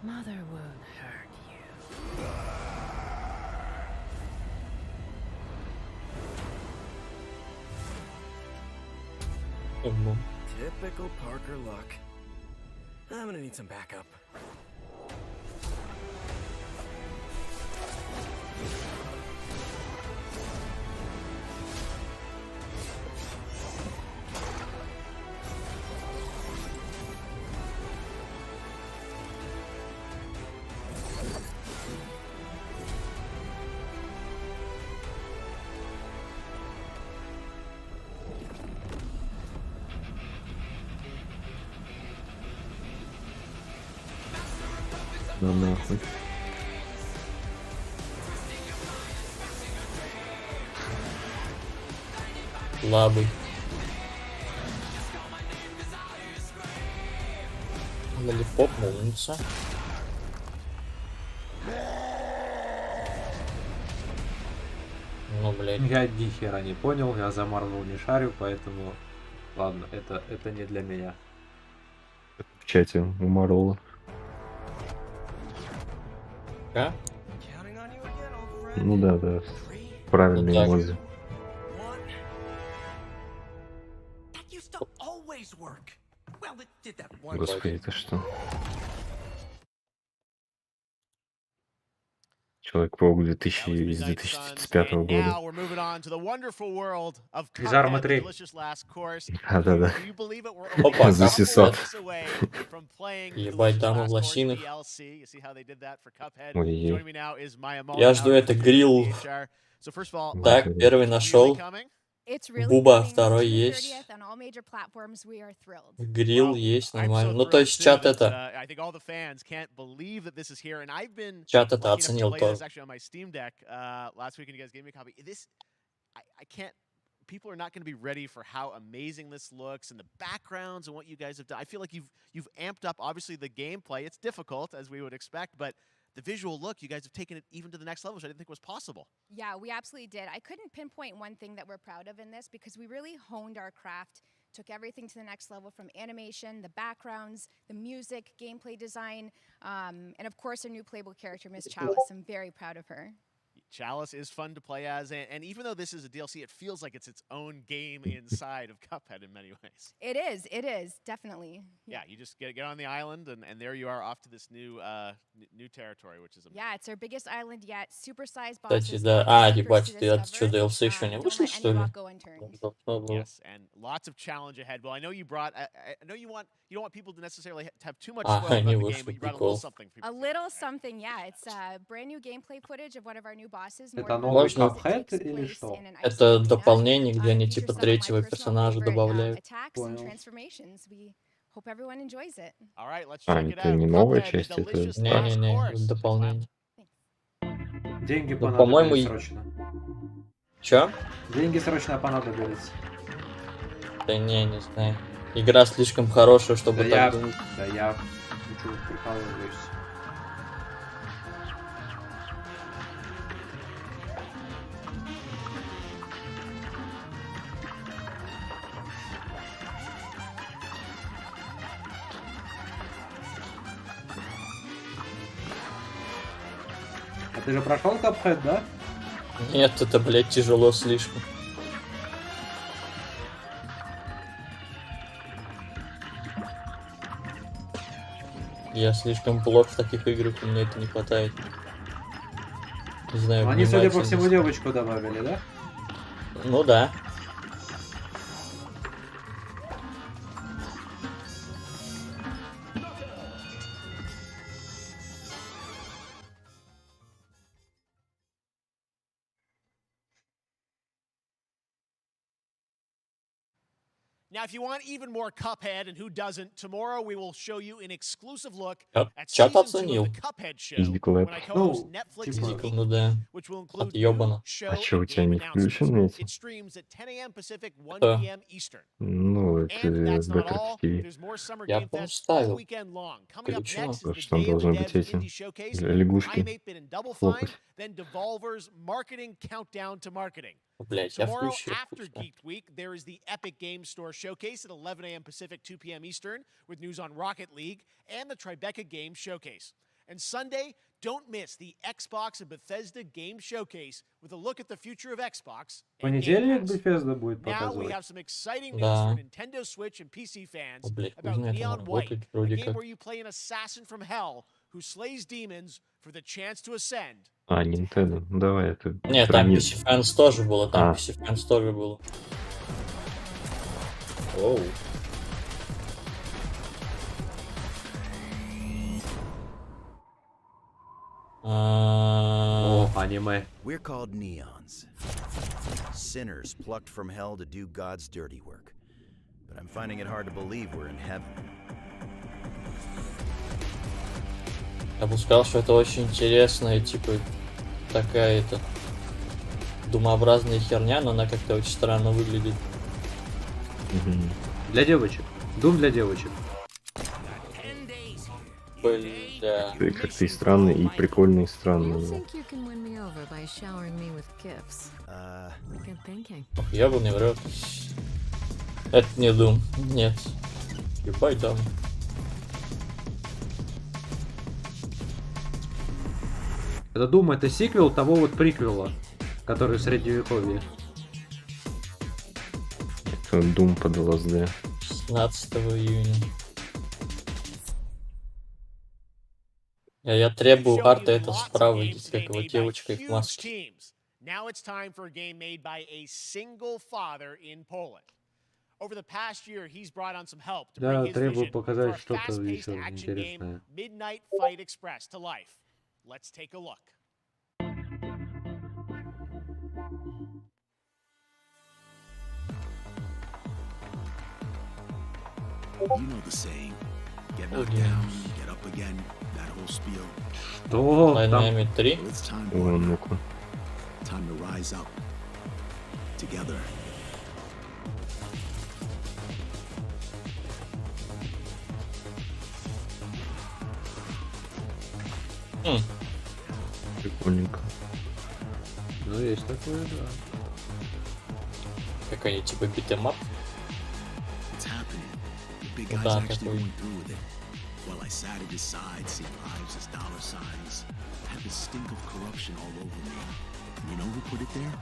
Mother won't hurt you. Typical Parker luck. I'm gonna need some backup. Да нахуй. Лабый. Лолипоп, молница. Ну, блядь. Я ни хера не понял, я за Marvel не шарю, поэтому... Ладно, это не для меня. В чате у Марола. А? Ну да, да. Правильные эмодзи. Господи, это что? Человек-паук 2035 года. Из Армы 3. Да-да-да. Опа, Засисал. Ебать, дама в лосинах. Ой-ой. Я жду это грилл. Так, первый нашел. Буба, второй есть. Грилл есть, нормально. Ну, то есть чат это... Чат это оценил тоже. People are not going to be ready for how amazing this looks and the backgrounds and what you guys have done. I feel like you've amped up, obviously, the gameplay. It's difficult, as we would expect, but the visual look, you guys have taken it even to the next level, which I didn't think was possible. Yeah, we absolutely did. I couldn't pinpoint one thing that we're proud of in this because we really honed our craft, took everything to the next level from animation, the backgrounds, the music, gameplay design, and of course, our new playable character, Miss Chalice. I'm very proud of her. Chalice is fun to play as, and even though this is a DLC, it feels like it's its own game inside of Cuphead in many ways. It is, definitely. Yeah, you just get on the island, and there you are off to this new territory, which is amazing. Yeah, it's our biggest island yet, super-sized bosses. Кстати, да. Ебать, ты это что, DLC еще не вышло, что ли? Yes, and lots of challenge ahead. Well, I know you brought, I know you don't want people to necessarily have too much spoiled about the game, but you brought a little something. A little something, yeah. It's brand new gameplay footage of one of our new bosses. Это новый Cuphead или что? Это дополнение, где они типа третьего персонажа добавляют. Понял. А, это не новая часть, это... Не-не-не, дополнение. Деньги Ну, понадобились по-моему, срочно. Чё? Деньги срочно понадобились. Да не знаю. Игра слишком хорошая, чтобы так думать. Да я прикалываюсь. А ты же прошел Cuphead, да? Нет, это, блядь, тяжело слишком. Я слишком плох в таких играх, и мне это не хватает. Не знаю, они, судя по всему, девочку добавили, да? Ну да. Now, if you want even more Cuphead, and who doesn't, tomorrow we will show you an exclusive look at Чат season 2 оценил. of the Cuphead show, Клэп. when I co-host Netflix's Ну да. which will include Отъёбано. show А чё, у and тебя game не announcements. включены эти? It streams at 10 a.m. Pacific, 1 Что? p.m. Eastern. Ну, это And that's not Better all. TV. There's more Summer Я Game Fest all поставил. weekend long. Coming up Включено. next is the Потому что там Day of the должны быть Devs эти Indie Showcase, лягушки. I'm 8-Bit and Double Фокус. Fine, then Devolver's Marketing Countdown to Marketing. Блять, я Tomorrow, включил. after Geek Week, there is the Epic Games Store Showcase at 11 a.m. Pacific, 2 p.m. Eastern, with news on Rocket League and the Tribeca Games Showcase. And Sunday, don't miss the Xbox and Bethesda Game Showcase with a look at the future of Xbox. В понедельник Bethesda будет Now we показывать. have some exciting news Да. for Nintendo Switch and PC fans Блять, about хуй знает, Neon оно White, работает a вроде game как. where you play an assassin from hell who slays demons for the chance to ascend. А, Nintendo. Ну, давай, это... Нет, про там Nin- PC Fans тоже было, там А. PC Fans тоже было. Оу. О, аниме. We're called neons. Sinners plucked from hell to do God's dirty work. But I'm finding it hard to believe we're in heaven. Я бы сказал, что это очень интересная, типа, такая-то думообразная херня, но она как-то очень странно выглядит. Для девочек. Дум для девочек. Бля. Ты как-то и странный, и прикольный, и странный. Я бы не врет. Это не Дум. Нет. Ебать дам. Это Doom, это сиквел того вот приквела, который в Средневековье. Это Doom под ЛСД. 16 июня. Я требую арта это справа, идите, как его девочка в маске. Now it's time for a game made by a single father in Poland. Over the past year, he's brought on some help to bring Да, his требую vision for показать a что-то fast-paced еще action game, интересное. Midnight Fight Express, to life. Let's take a look. You know the saying, get knocked down, get up again, that whole spiel. Что там? Well, it's time, partner. Time to rise up. Together. Прикольненько. Ну, есть такое, да. Какая типа битэмап. It's happening. The big guys Да, actually такой. went through with it. While I sat at his side, seeing lives as dollar signs, I had the stink of corruption all over me. You know who put it there?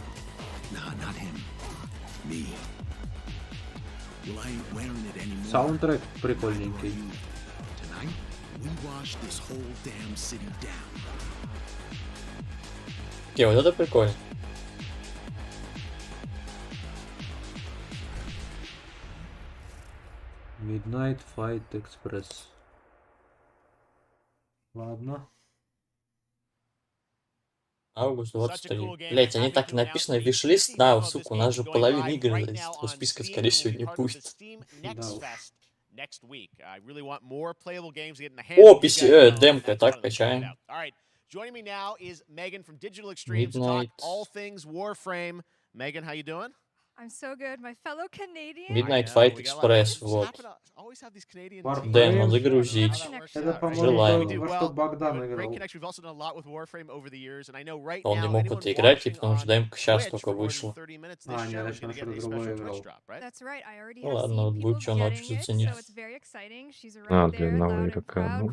Nah, not him. Me. Well, I ain't wearing it anymore. Саундтрек прикольненький. Tonight, we wash this whole damn city down. Вот это прикольно. Midnight Fight Express. Ладно. Август 23. Блять, они так и написано вишлист. Да, сука, у нас же половина игр из этого списка, скорее всего, не будет. О, демка, так, качаем. Joining me now is Megan from Digital Extremes to talk all things Warframe. Megan, how you doing? I'm so good, my fellow Canadian. Midnight Fight Express, вот. Демо загрузить. Это, Желаем. по-моему, во что Богдан играл. Он не мог в это играть, потому что демка сейчас только вышла. А, нет, я что-то другое играл. Ну ладно, вот будет что ночью заценить. Длинновая такая, ну.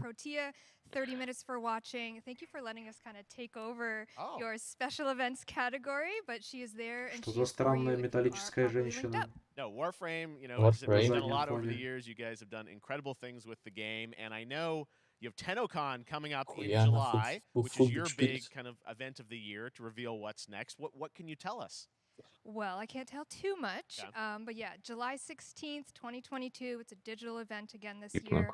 30 minutes for watching. Thank you for letting us kind of take over your special events category, but she is there and Что за странная металлическая женщина? No, Warframe, you know, has done a lot over the years. You guys have done incredible things with the game, and I know you have TennoCon coming up in July, which is your big kind of event of the year to reveal what's next. What can you tell us? Well, I can't tell too much, but yeah, July 16th, 2022. It's a digital event again this year.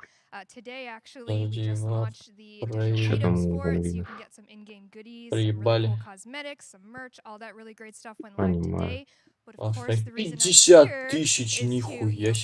Today, actually, we just launched the additional items for it, so you can get some in-game goodies, some really cool cosmetics, some merch, all that really great stuff went live today. But of course, the reason I'm here is to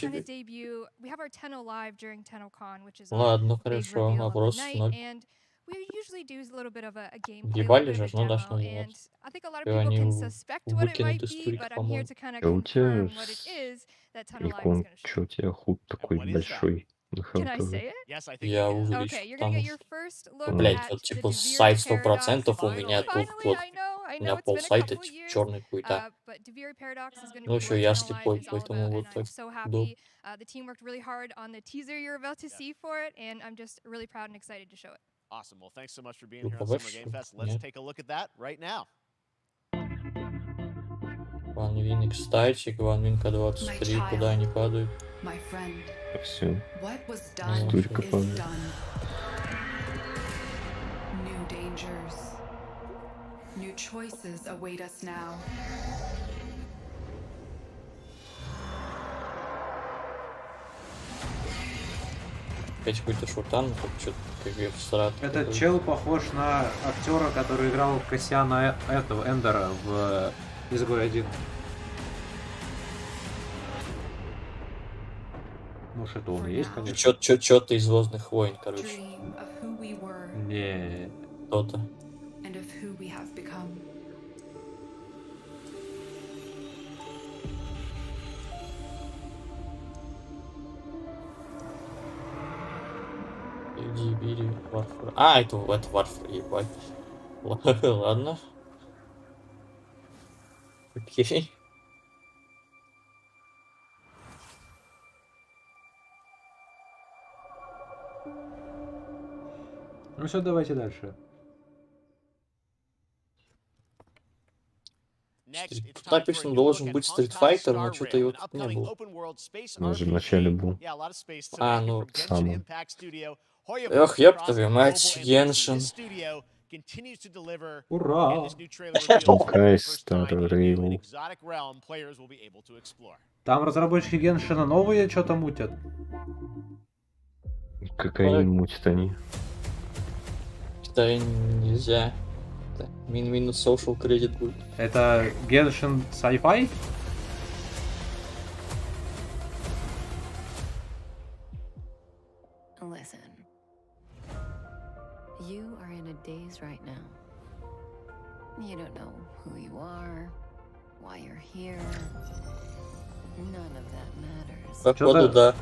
kind of debut. We have our Tenno live during TennoCon, which is our big reveal of the night, and we usually do a little bit of a gameplay, a little bit of a demo, and I think a lot of people can suspect what it might be, but I'm here to kind of confirm what it is that Tenno Live is going to show. Что у тебя худ такой большой? Can I say it? Yes, I think Я увеличу. Okay, you're gonna get your first look Блять, at вот the типа Devere сайт Paradox. 100% у меня тут вот. У меня полсайта черный какой-то. But Devere Paradox is going to Ну be еще what я Tenno Live слепой, is all поэтому about, вот and так. I'm so happy. The team worked really hard on the teaser you're about to see for it, and I'm just really proud and excited to show it. Awesome. Well, thanks so much for being here on Summer Game Fest. Let's take a look at that right now. Ванвин, кстати, Ванвинка 23, куда они падают? Все. Стулька падает. New dangers. New choices await us now. Опять какой-то шутан, что-то как я всрат. Этот чел похож на актера, который играл Кассиана этого Эндера в Изгой 1. Может, это он и есть, конечно. Чё-то из Звездных войн, короче. Не. Кто-то. Иди, бери, Варфор. А, это Варфор, ебать. Ладно. Окей. Ну все, давайте дальше. Тут написано, должен быть Street Fighter, но что-то его тут не было. Он же вначале был. А, ну, сам. Эх, ёб твою мать, Геншин. Ура! Хонкай Star Rail. Там разработчики Геншина новые что-то мутят. Кокаин мутят они. Да нельзя. Минус social кредит будет. Это Геншин Sci-Fi? Listen. You are in a daze right now. You don't know who you are, why you're here. None of that matters. Походу, да.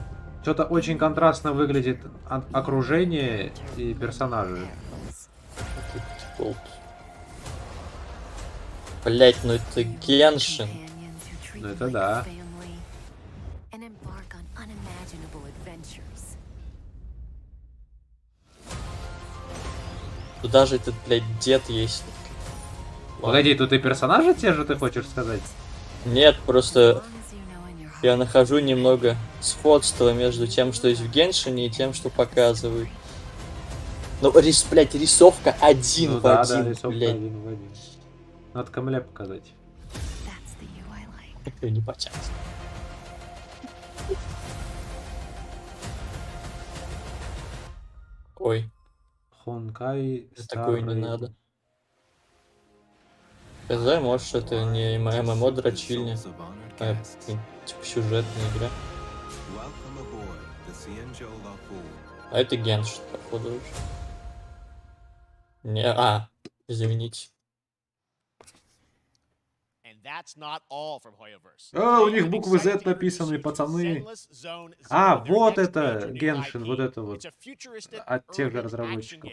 Что-то очень контрастно выглядит окружение и персонажи. Блять, ну это Геншин. Ну это да. Тут даже этот, блядь, дед есть. Погоди, тут и персонажи те же, ты хочешь сказать? Нет, просто я нахожу немного сходства между тем, что есть в Геншине, и тем, что показывают. Ну, блядь, рисовка один ну, в да, один, да, рисовка блядь. один в один. Надо камля показать. Это не потянет. Ой. Хонкай Такое не надо. Хз, может, это не ММО дрочильня, а типа сюжетная игра. А это Геншин, походу, уже. Не, извините. У них буквы Z написаны, пацаны. Вот это Геншин, вот это вот. От тех же разработчиков.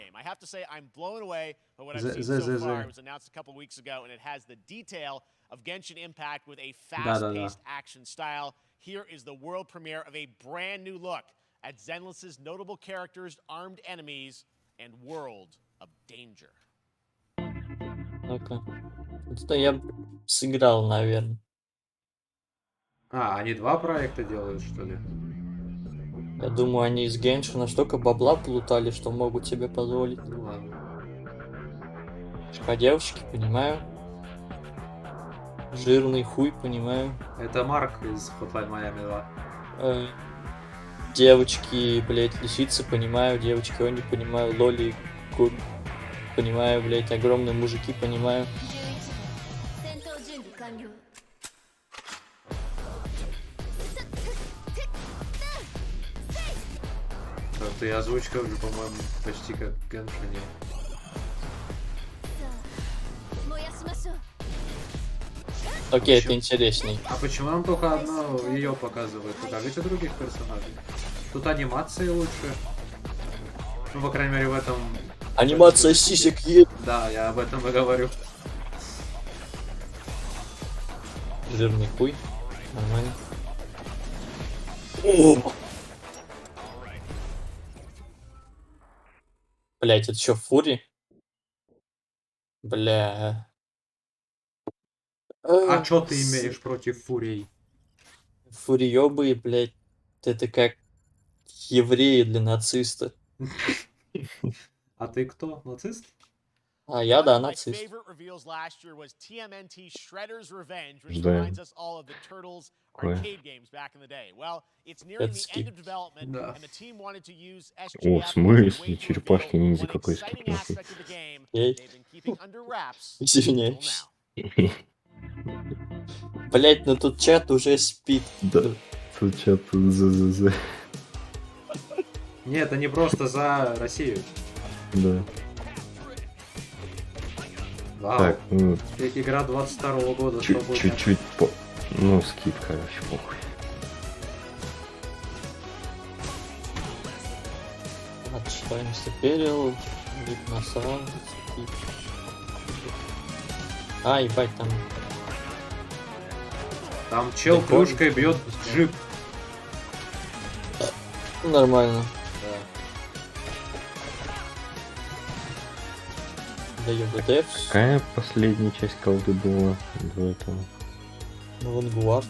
Да-да-да. Here is the world premiere of a brand new look at Zenless's notable characters, armed enemies, and world of danger. Ну-ка. Это я сыграл, наверное. Они два проекта делают, что ли? Я думаю, они из Геншина столько бабла плутали, что могут себе позволить. Ну ладно. По девушке, понимаю. Жирный хуй, понимаю. Это Марк из Hotline Miami 2. Девочки, блять, лисицы, понимаю. Девочки, они понимаю. Лоли, понимаю, блять. Огромные мужики, понимаю. Ты озвучка уже, по-моему, почти как в Геншине. Окей, это интересней. А почему нам только одно ее показывают? Покажите других персонажей. Тут анимации лучше. Ну, по крайней мере, в этом... Анимация сисек есть. Да, я об этом и говорю. Жирный хуй. Нормально. Блять, это что, Фури? Бля. А что ты имеешь против фурий? Фуриёбы, блять, это как евреи для нациста. А ты кто? Нацист? А я, да, нацист. Да. Какое? Это скип. Да. О, в смысле? Черепашки ниндзя какой скип нахуй. Извиняюсь. Блять, ну тут чат уже спит. Да, тут чат ЗЗЗ. Нет, они просто за Россию. Да. Вау. Так, ну... Игра 22-го года. Чуть-чуть по... Ну, скип, короче, похуй. Отчитаемся период. Насрал. Ебать, там... Там чел клюшкой бьет джип. Нормально. Да. Какая последняя часть колды была до этого? Вангуард.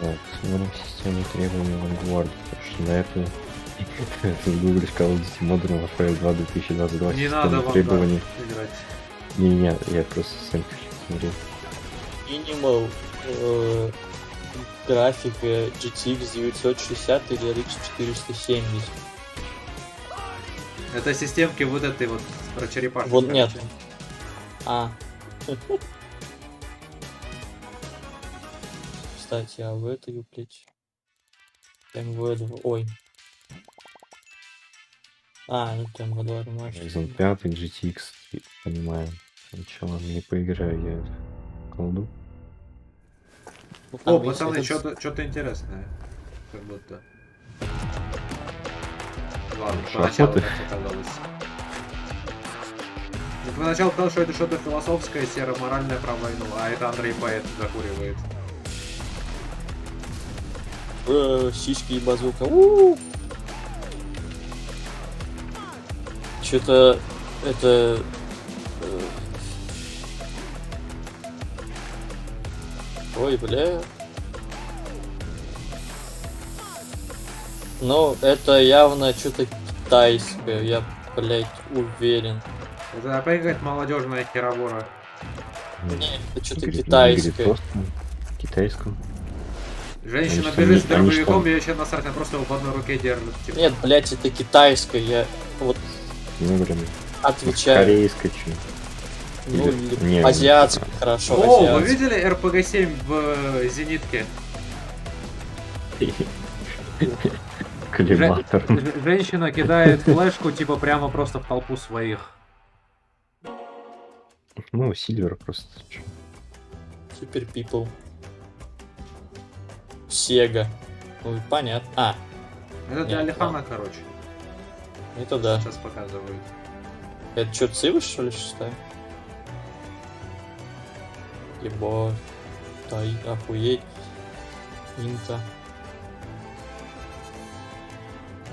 Так, смотрим систему требований Вангуарда, потому что на эту Ты гуглишь Call of Duty Modern Warfare 2 2022. Не надо вам требований. играть. Не, я просто сам смотрел. Minimal графика GTX 960 или RX 470. Это системки вот этой вот про черепашку. Вот нет. А. Кстати, а в эту, блядь. МВ2. Ой. А, ну там МВ2 ремастер. Horizon 5, GTX, понимаю. Сначала не поиграю я в колду. О, пацаны, что-то интересное. Как будто. Ладно, поначалу так оказалось. Я поначалу сказал, что это что-то философское, серо-моральное про войну, а это Андрей Поэт закуривает. Сиськи и базука. Что-то это... Ой, бля. Ну, это явно что-то китайское, я, блядь, уверен. Это опять какая-то молодежная херобора. Не, это что-то китайское. Китайском. Женщина бежит с дробовиком, ее еще насрать, она просто его в одной руке держит. Типа. Нет, блядь, это китайское, я вот отвечаю. Корейское что? Ну, азиатское, хорошо, О, вы видели РПГ-7 в зенитке? Коллиматор. Женщина кидает флешку типа прямо просто в толпу своих. Ну, Сильвер просто. Супер People. Сега. Ну, понятно. А. Это для Алихана, короче. Это да. Сейчас показывают. Это что, цивы, что ли, шестая? Ебать. Тай, охуеть. Инта.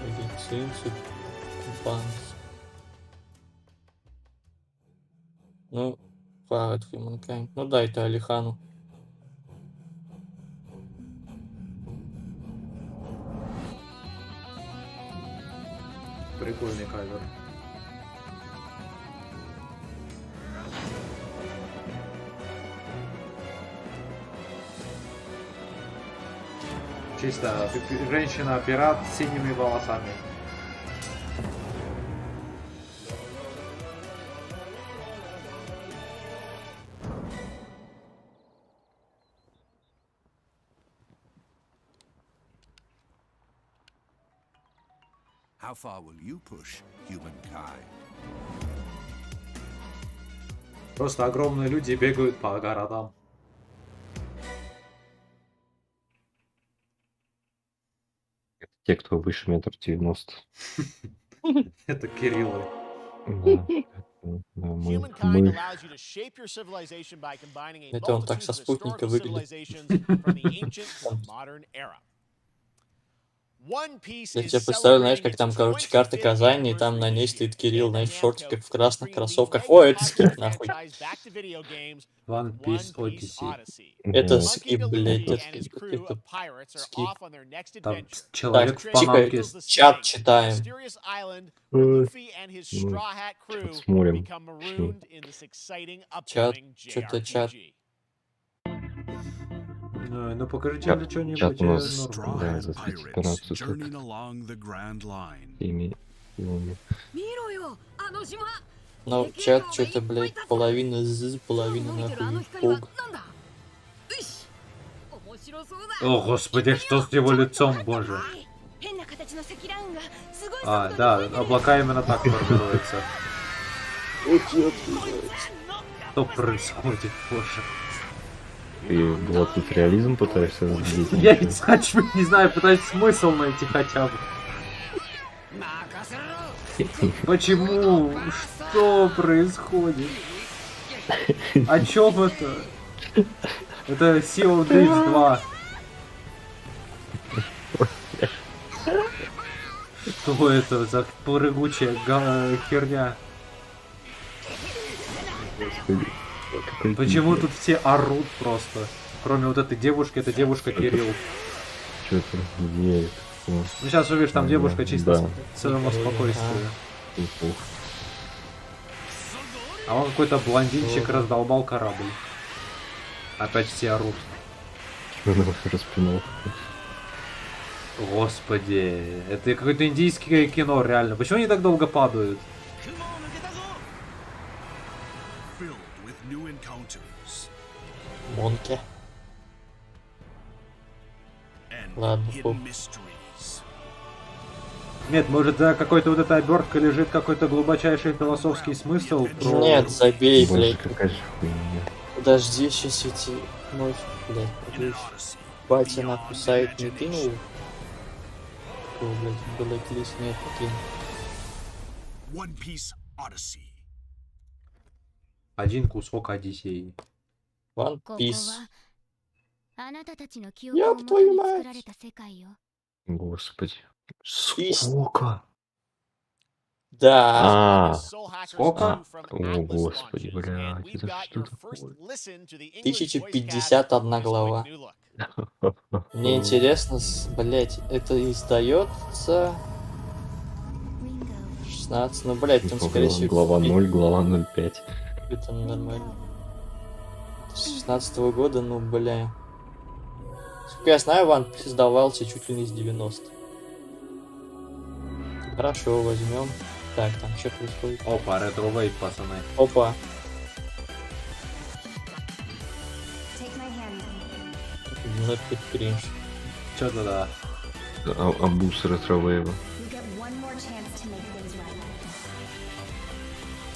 Медицинцы. Банс. Ну, Фарад Humankind. Ну да, это Алихану. Прикольный кавер. Чисто женщина-пират с синими волосами. How far will you push humankind? Просто огромные люди бегают по городам. Те, кто выше 1,90 м. Это Кириллы. Это он так со спутника выглядит. Я тебе представляю, знаешь, как там, короче, карта Казани, и там на ней стоит Кирилл, знаешь, в шортиках, в красных кроссовках. О, это скип, нахуй. One Piece Odyssey. Это скип, блядь, это скип. Там человек в панамке. Чат читаем. Смотрим. Чат, что-то чат. Ну покажите мне что-нибудь. Чат у нас, да, за спецоперацию тут. Но чат что-то, блядь, половина з, половина нахуй пуг. О, господи, что с его лицом, боже. А, да, облака именно так формируются. Что происходит, боже? Ты вот тут реализм пытаешься разглядеть? Я не знаю, пытаюсь смысл найти хотя бы. Почему? Что происходит? О чем это? Это Sea of Thieves 2. Что это за прыгучая херня? Почему тут все орут просто? Кроме вот этой девушки, это девушка Кирилл. Что-то не Ну сейчас увидишь, там девушка чисто Да. с целым спокойствием. А он какой-то блондинчик раздолбал корабль. Опять все орут. Распинал. Господи, это какое-то индийское кино, реально. Почему они так долго падают? Монки. Ладно, фу. Нет, может, за какой-то вот этой оберткой лежит какой-то глубочайший философский смысл? Про... Нет, забей, блядь. Какая же хуйня. Подожди, сейчас эти... Мой, блядь, подожди. Батя нахуй сайт не кинул? О, блядь, блэк-лист нет, покинул. One Piece Odyssey. Один кусок Одиссеи. One Piece. Ёб твою мать! Господи. Сколько? Да. Сколько? О, господи, блядь, это что такое? 1051 глава. Мне интересно, блять, это издается 16, ну блять, там скорее всего... Глава 0, глава 0,5. Это нормально. С 16-го года, ну бля. Сколько я знаю, One Piece издавался чуть ли не с 90. Хорошо, возьмем. Так, там что происходит? Опа, ретро-вейв, пацаны. Опа. Ну, это кринж. Чё-то да. Абуз ретро-вейва.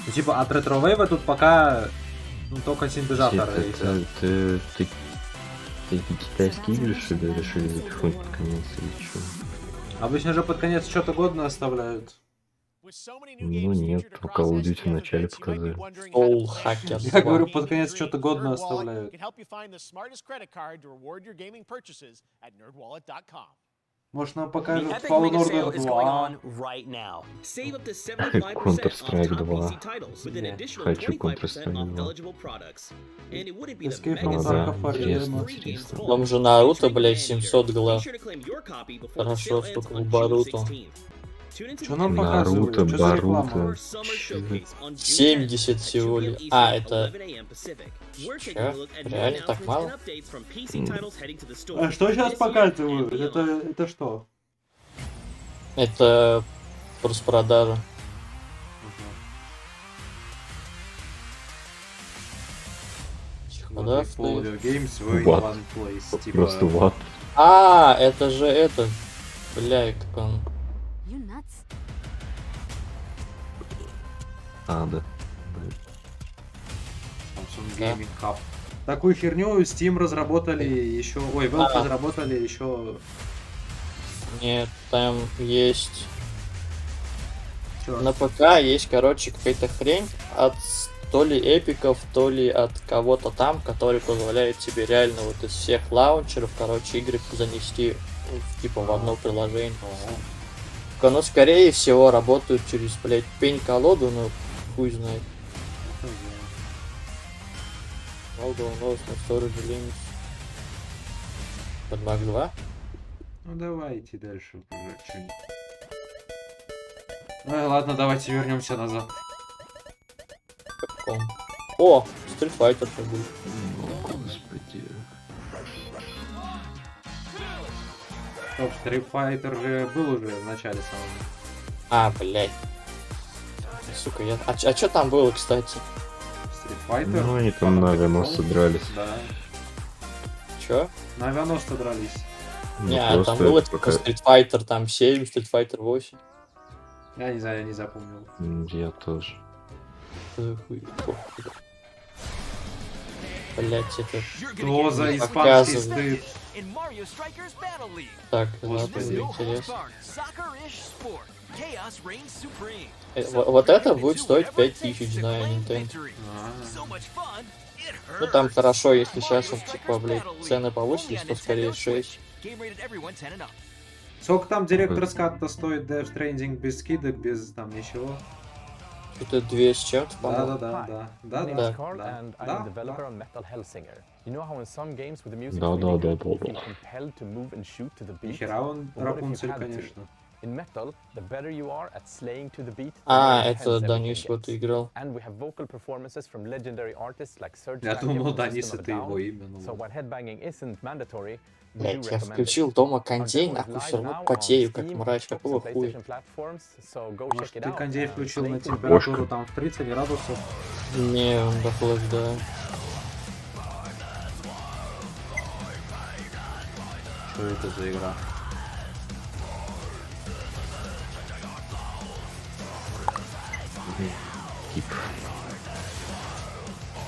Ну, типа, от ретро-вейва тут пока ну, только синтезаторы. Ты китайские игры решили запихнуть под конец или что? Обычно же под конец что-то годное оставляют. Ну нет, у Call of Duty в начале показали. Soul Hacker. Я говорю, под конец что-то годное оставляют. Может, нам покажут Fallen Order 2. Counter-Strike 2. Хочу Counter-Strike 2. Escape from Tarkov. Там же Наруто, блять, 700 глав. Хорошо, сколько у Баруто. Что нам показывают? Наруто, Баруто. 70 всего лишь. А, это... Чё? Реально так мало? А что сейчас показывают? Это что? Это просто продажа. Да, Просто ват. А, это же это. Бля, как он. А, да. Samsung Gaming Hub. Такую херню Steam разработали еще... Ой, Valve разработали еще... Нет, там есть... Чё? На ПК есть, короче, какая-то хрень от то ли эпиков, то ли от кого-то там, который позволяет тебе реально вот из всех лаунчеров, короче, игры занести типа в одно приложение. Но скорее всего работают через, блять, пень-колоду, но хуй знает. Под Max 2? Ну давайте дальше уже что-нибудь. Ладно, давайте вернемся назад. Каком? О, Street Fighter был. Господи. Стоп, Street Fighter же был уже в начале самого. А, блять. Сука, я... А чё там было, кстати? Street Fighter? Ну, они там на авианосце дрались. Да. Чё? На авианосце дрались. Не, там было типа Street Fighter там 7, Street Fighter 8. Я не знаю, я не запомнил. Я тоже. Блять, это... Что за испанский стыд? Так, Господи. интересно. Вот это будет стоить 5000 на Nintendo. Ну там хорошо, если сейчас типа, блядь, цены повысились, то скорее 6. Сколько там директор скат-то стоит Death Stranding без скидок, без там ничего? Это 2 с чем-то, Да, по-моему. да. And I'm a developer on Metal Hellsinger. You know how in some games with the music Да. really good, you feel compelled to move and shoot to the beat? Нихера он Well, what if you Рапунцель, had to? конечно. In Metal, the better you are at slaying to the beat, the А, more это intense Данис everything вот gets. играл. And we have vocal performances from legendary artists like Serge Я Tankian думал, from Данис System of a это его Down. имя. Ну So ладно. while headbanging isn't mandatory, we do Блять, я recommend it. включил Тома Our Кондей, demo is нахуй live все равно now on потею, как Steam, мразь, Xbox, какого and хуя? PlayStation platforms, so go Может, check it ты out. кондей включил на Slay to the beat. температуру там в 30 градусов? Не, он охлаждает. Что это за игра?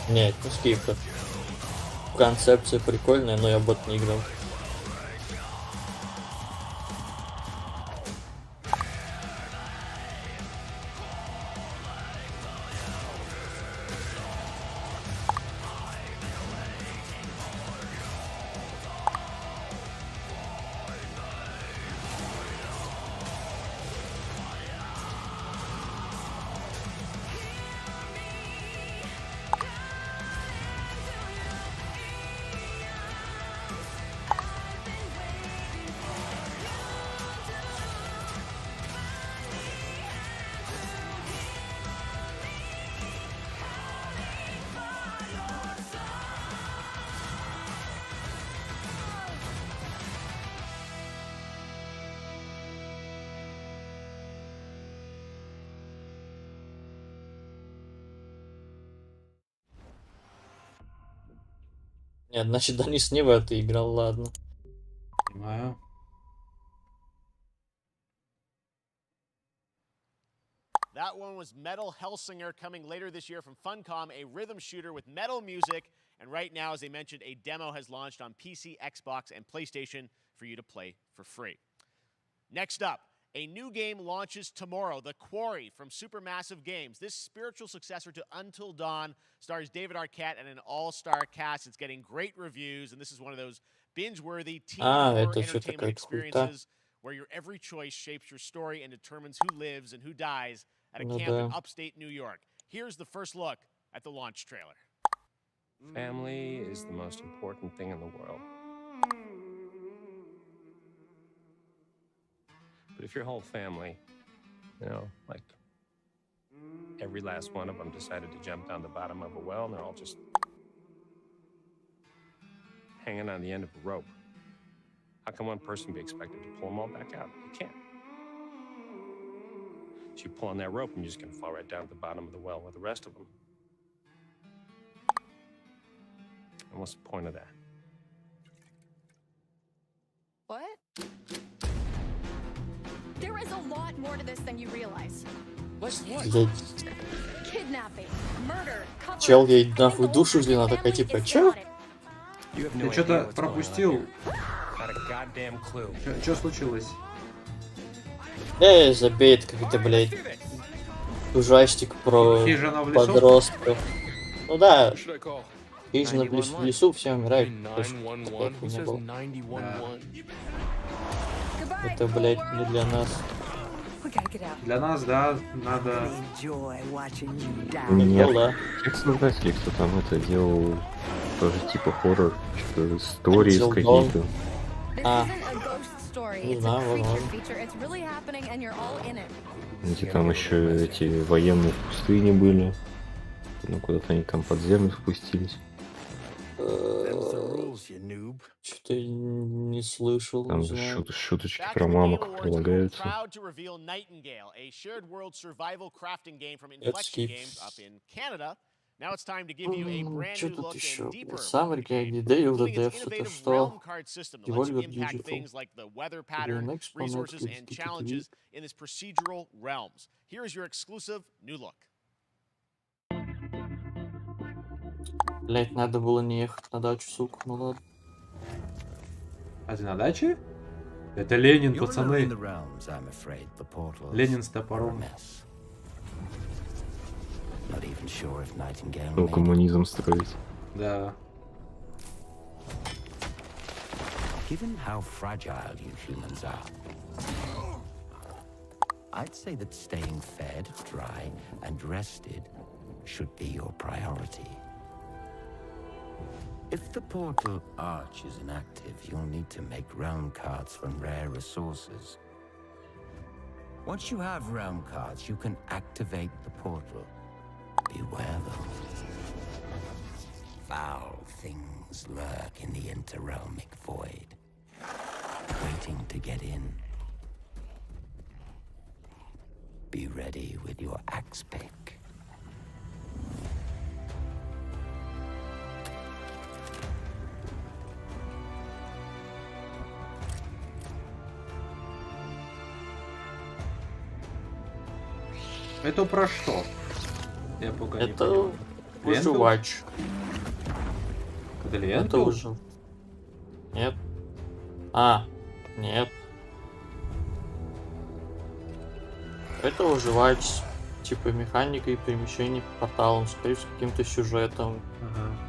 Нет, не скипка. Концепция прикольная, но я бот не играл. Нет, значит, Данис не в это играл, ладно. Понимаю. That one was Metal Hellsinger, coming later this year from Funcom, a rhythm shooter with metal music. And right now, as I mentioned, a demo has launched on PC, Xbox, and PlayStation for you to play for free. Next up, a new game launches tomorrow, The Quarry from Supermassive Games. This spiritual successor to Until Dawn stars David Arquette and an all-star cast. It's getting great reviews, and this is one of those binge-worthy teen horror entertainment experiences where your every choice shapes your story and determines who lives and who dies at a camp in upstate New York. Here's the first look at the launch trailer. Family is the most important thing in the world. But if your whole family, you know, like every last one of them decided to jump down the bottom of a well and they're all just hanging on the end of a rope, how can one person be expected to pull them all back out? You can't. So you pull on that rope and you're just going to fall right down to the bottom of the well with the rest of them. And what's the point of that? What? There is a lot more to this than you realize. What's what? Kidnapping, murder, Чел, ей нахуй душу жди, она такая типа, чё? Ты что-то пропустил? Что случилось? Забей, это какой-то, блядь, ужастик про подростков. Ну да, хижина в лесу, все умирают. Такая хуйня была. Это, блядь, не для нас. Для нас, да, надо... У меня текст-создатель, кто там это делал, тоже типа хоррор, что-то истории какие-то. Не знаю, возможно. Где там еще эти военные в пустыне были. Ну, куда-то они там под землю спустились. Что-то не слышал. Там же шуточки про мамок прилагаются. Это скип. Что тут еще? Саммерка, Day of the Death, это что? Devolver Digital. DMX, Блять, надо было не ехать на дачу, сука, ну ладно. А ты на даче? Это Ленин, пацаны. Ленин с топором. Что коммунизм строить? Да. Given how fragile you humans are, I'd say that staying fed, dry, and rested should be your priority. If the portal arch is inactive, you'll need to make realm cards from rare resources. Once you have realm cards, you can activate the portal. Beware though. Foul things lurk in the interrealmic void, waiting to get in. Be ready with your axe pick. Это про что? Я пока не Это понял. выживач. Клиент? Это уже. Нет. А, нет. Это выживач, типа механикой перемещений по порталам, скорее всего, с каким-то сюжетом.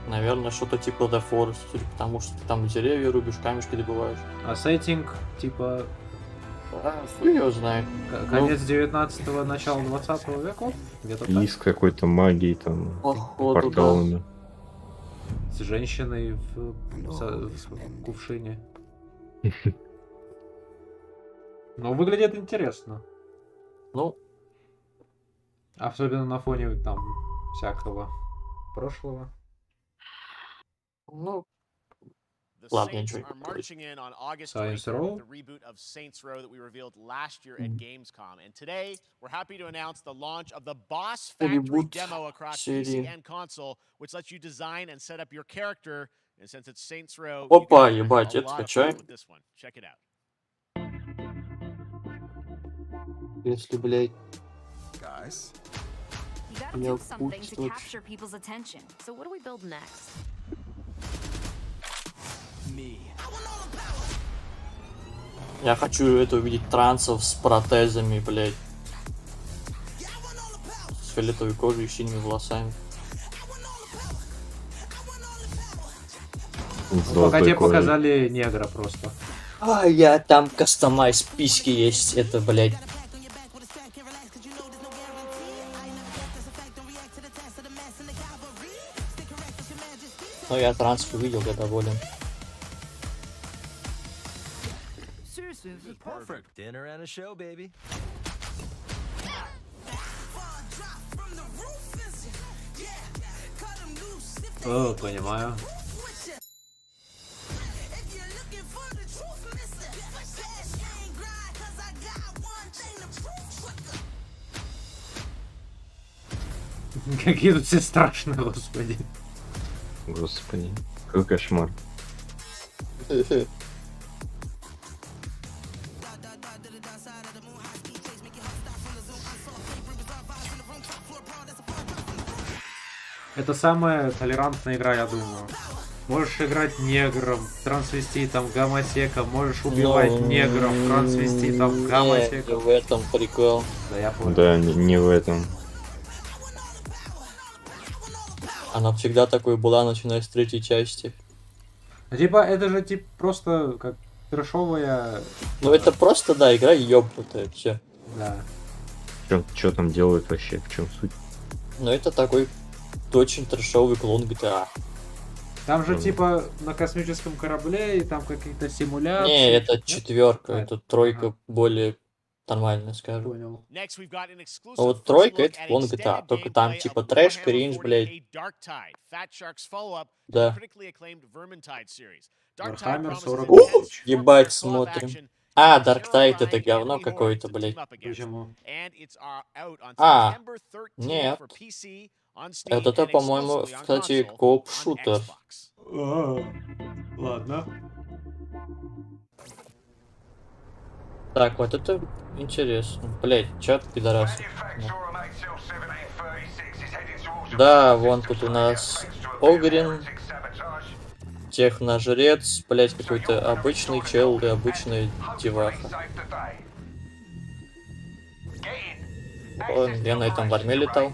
Наверное, что-то типа The Forest, потому что ты там деревья рубишь, камешки добываешь. А сеттинг, типа... Хуй его знает. Конец 19-го, начало 20 века? Где-то И с какой-то магией там, Походу, порталами. так. С женщиной в кувшине. Но выглядит интересно. Ну. Особенно на фоне там всякого прошлого. Ну. The Ладно, Saints ничего не are буду говорить. marching in on August Saints 24th Row? with the reboot of Saints Row that we revealed last year at Gamescom. And today, we're happy to announce the launch of the Boss Factory Reboot demo across серии. PC and console, which lets you design and set up your character. And since it's Saints Row, Опа, you can ебать, have a это lot of скачай. fun with this one. Check it out. Если, блядь, Guys, You gotta меня do something to впутствовать. capture people's attention. So what do we build next? Я хочу это увидеть трансов с протезами, блядь. С фиолетовой кожей и синими волосами. Пока тебе показали негра просто. А, я там кастомайз письки есть, это, блядь. Ну, я трансов увидел, я доволен. Seriously, this is perfect. Dinner and a show, baby. О, понимаю. Какие тут все страшные, господи. Господи, какой кошмар. Это самая толерантная игра, я думаю. Можешь играть негром, трансвеститом, гомосеком, можешь убивать негров, трансвеститом, гомосеком. Не в этом прикол. Да, я понял. Да, не в этом. Она всегда такой была, начиная с 3-й части. Ну, типа, это же типа просто как трэшовая... Ну это просто, да, игра ёбнутая, все. Да. Чё там делают вообще, в чем суть? Ну это такой очень трэшовый клон GTA. Там же типа на космическом корабле и там какие-то симуляции. Не, это Нет? 4-ка, А, это 3-ка более нормально, скажем. Понял. А вот 3-ка это клон GTA, только там типа трэш, кринж, блядь. Да. Warhammer 40 Ух, тысяч. ебать, смотрим. А, Dark Tide это говно какое-то, блядь. Почему? А, нет. Это, по-моему, кстати, коп-шутер. Ладно. Так, вот это интересно. Блять, чат пидорас. Да, вон тут у нас Огрин, техножрец, блять, какой-то обычный чел и обычная деваха. Я на этом в армии летал.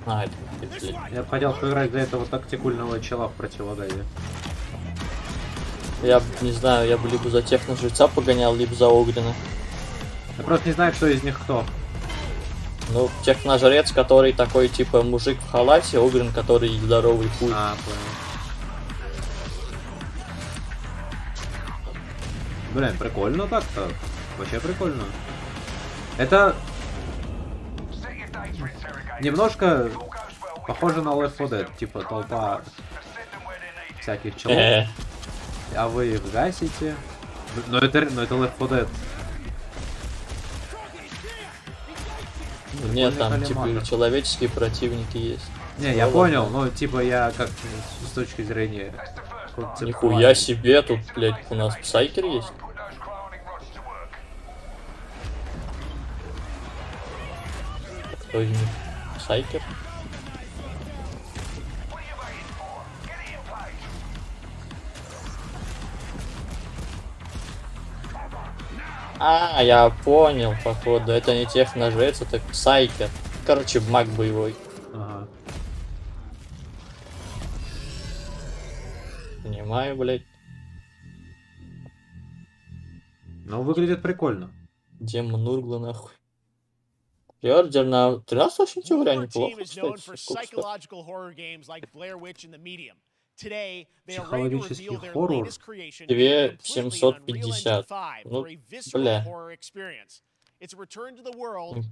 А, это, блядь. Я бы хотел поиграть за этого тактикульного чела в противогазе. Я не знаю, я бы либо за техно-жреца погонял, либо за Огрина. Я просто не знаю, кто из них кто. Ну, техно-жрец, который такой, типа, мужик в халате, Огрин, который здоровый хуй. А, понял. Блин, прикольно так-то. Вообще прикольно. Это немножко похоже на Left 4 Dead, типа толпа всяких челов, а вы их гасите. Но это Left 4 Dead. Нет, там типа человеческие противники есть. Не, я понял, но типа я как с точки зрения. Нихуя себе, тут, блядь, у нас псайкер есть. Кто из них? Псайкер? А, я понял, походу. Это не техножрец, это псайкер. Короче, маг боевой. Ага. Понимаю, блядь. Ну, выглядит прикольно. Демон Ургла, нахуй. Реордер на 13 сентября неплохо, кстати. Психологический хоррор. 2750. Ну, бля.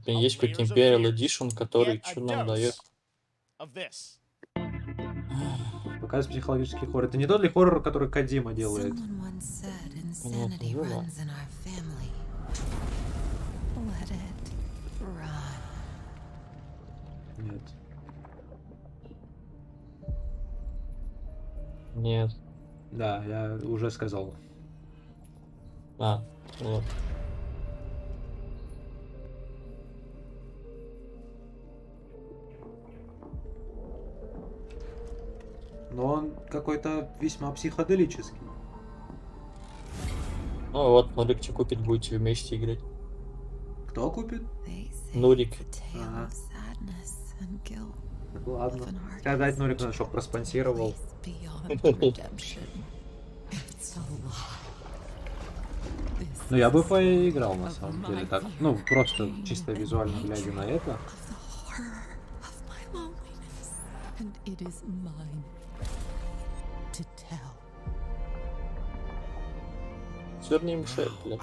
Есть как Imperial Edition, который что нам дает? Показ психологический хоррор. Это не тот ли хоррор, который Кодзима делает? Нет. Нет. Да, я уже сказал. А, вот. Но он какой-то весьма психоделический. Ну вот, Нурик купит, будете вместе играть. Кто купит? Нурик. Ага. Ладно. Сказать Нурик, чтобы проспонсировал. Ну, я бы поиграл, на самом деле, так. Ну, просто чисто визуально глядя на это. Сверни мышей, бля.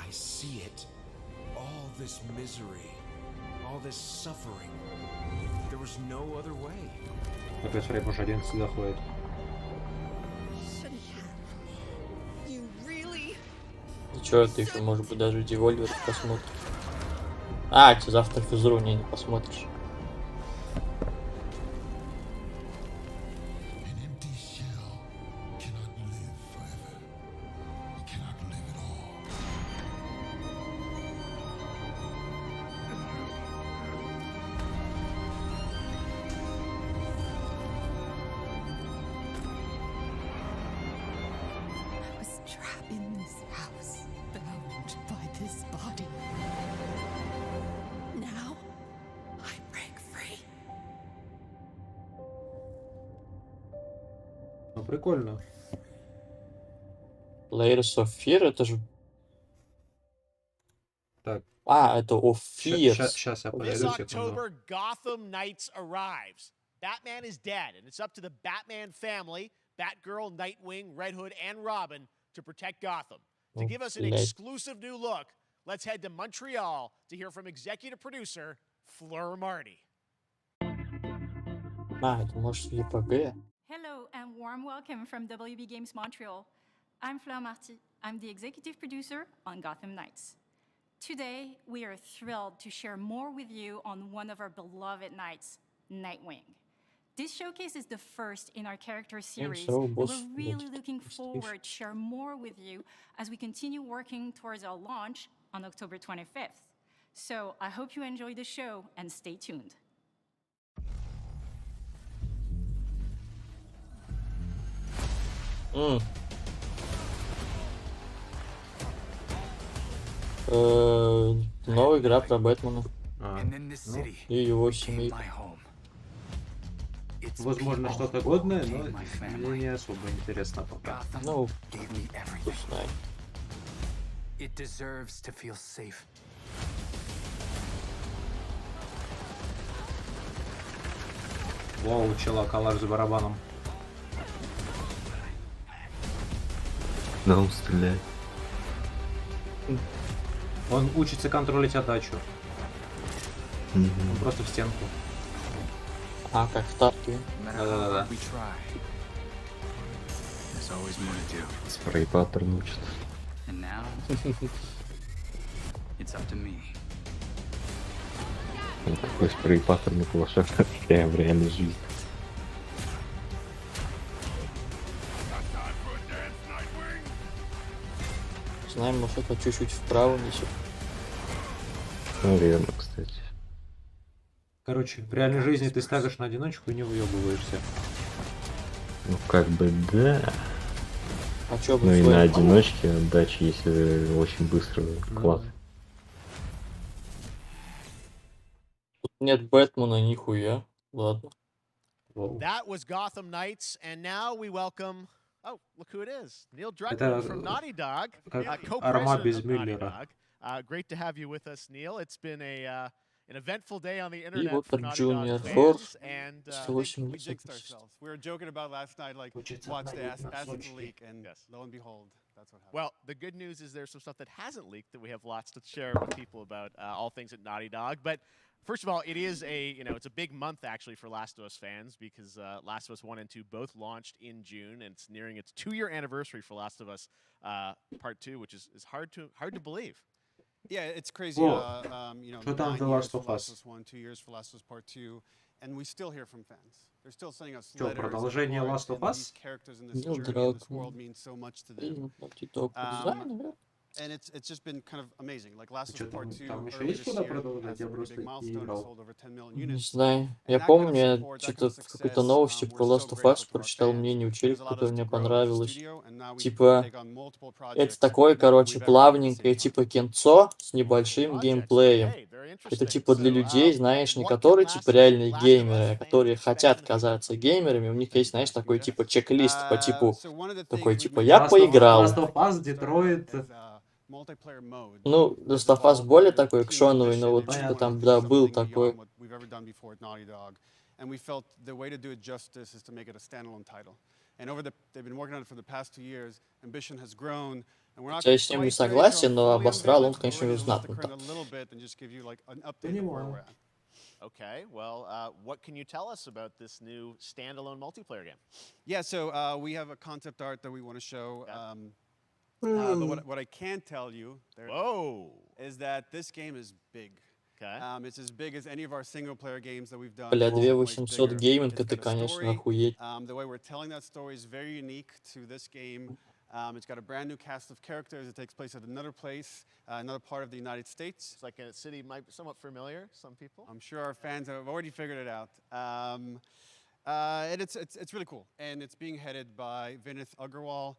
Опять время уже 11 доходит. И чё, ты еще, может быть, даже Девольвер посмотришь. А, ты завтра физру не посмотришь. Ну, прикольно. Layers of Fear, это же... Так. А, это Of Fears. Сейчас я This подойду секунду. October, Gotham Knights arrives. Batman is dead, and it's up to the Batman family, Batgirl, Nightwing, Red Hood, and Robin, to protect Gotham. To give us an exclusive new look, let's head to Montreal to hear from executive producer Fleur Marty. А, это может EPG. Hello and warm welcome from WB Games Montreal. I'm Fleur Marty. I'm the executive producer on Gotham Knights. Today, we are thrilled to share more with you on one of our beloved knights, Nightwing. This showcase is the first in our character series, and we're really looking forward to share more with you as we continue working towards our launch on October 25th. So I hope you enjoy the show and stay tuned. Новая игра про Бэтмена. А. И его семейка. Возможно, что-то годное, но мне не особо интересно пока. Ну, пусть знает. Вау, чела, калаш с барабаном. Да, он стреляет. Он учится контролить отдачу. Он просто в стенку. А, как в Тарке. Да-да-да. Спрей паттерн учит. Какой спрей паттерн на калашах прям в реальной жизни. Знаем, может это чуть-чуть вправо несет. Наверное, кстати. Короче, в реальной жизни ты ставишь на одиночку и не выебываешься. Ну как бы да. А чё, ну и на одиночке отдача, если очень быстро клад. Тут нет Бэтмена, нихуя. Ладно. That was Gotham Knights, and now we welcome. Oh, look who it is! Neil Druckmann from Naughty Dog, co-president of Naughty Dog. Great to have you with us, Neil. It's been an eventful day on the internet вот for Naughty Junior Dog Ford, fans, and we jinxed ourselves. We were joking about last night, like watch the assets leak, and lo and behold, that's what happened. Well, the good news is there's some stuff that hasn't leaked that we have lots to share with people about all things at Naughty Dog, but. First of all, it is it's a big month actually for Last of Us fans because Last of Us 1 and 2 both launched in June, and it's nearing its 2-year anniversary for Last of Us Part 2, which is hard to believe. Yeah, it's crazy. 9 years for Last of Us 1, 2 years for Last of Us Part 2, and we still hear from fans. They're still sending us letters. Продолжение Last of Us? These characters in this journey in this world mean so much to them. And it's just been kind of amazing. Like Last of Us Part 2 earlier this year has a really big milestone. It sold over 10 million Не units. знаю. Я помню, я что-то в какой-то новости про Last of Us прочитал мнение у челика, которое мне понравилось. Типа, это такое, короче, плавненькое, типа кинцо с небольшим геймплеем. Это типа для людей, знаешь, не которые типа реальные геймеры, а которые хотят казаться геймерами. У них есть, знаешь, такой типа чек-лист по типу, такой типа я поиграл. Last of Us, Detroit. Ну, Last of Us более такой экшоновый, но вот что-то там, да, был такой. And we felt the way to do it justice is to make it a standalone title. And they've been working on it for the past 2 years. Ambition has grown. Хотя я с ним не согласен, но обосрал он, конечно, знатно. Okay, well, what can you tell us about this new standalone multiplayer game? Yeah, so we have a concept art that we want to show. But what I can tell you is that this game is big. Okay. It's as big as any of our single-player games that we've done. Бля, 2800 гейминг, это, конечно, охуеть. The way we're telling that story is very unique to this game. It's got a brand new cast of characters. It takes place at another place, another part of the United States. It's like a city might be somewhat familiar, some people. I'm sure our fans have already figured it out. And it's really cool. And it's being headed by Vinith Agarwal,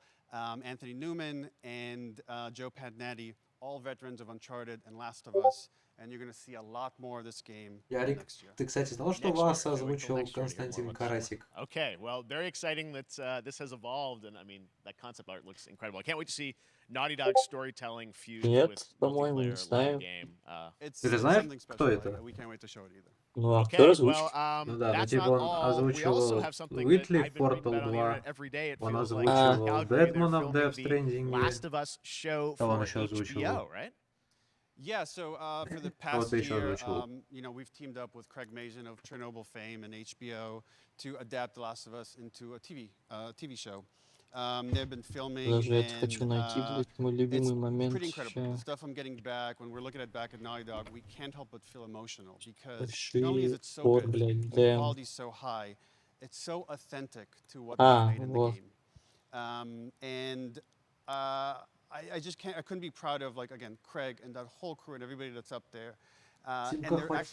Anthony Newman, and Joe Padnatti, all veterans of Uncharted and Last of Us. And you're going to see a lot more of this game next year. Ты, кстати, знал, что вас озвучил Константин Карасик? Okay, well, very exciting that this has evolved, and I mean, that concept art looks incredible. I can't wait to see Naughty Dog's storytelling fused with multiplayer live game. Ты знаешь, кто это? We can't wait to show it either. Ну, а кто озвучит? Ну да, ну типа он озвучивал Уитли в Portal 2, он озвучивал Дэдмона в Death Stranding, кого он еще озвучивал? Yeah, so for the past year, we've teamed up with Craig Mazin of Chernobyl fame and HBO to adapt The Last of Us into a TV show. They've been filming, and it's pretty incredible. The stuff I'm getting back, when we're looking at back at Naughty Dog, we can't help but feel emotional because not only is it so good, the quality's so high, it's so authentic to what we made in the game. And I just can't. I couldn't be proud of, like, again, Craig and that whole crew and everybody that's up there. And their last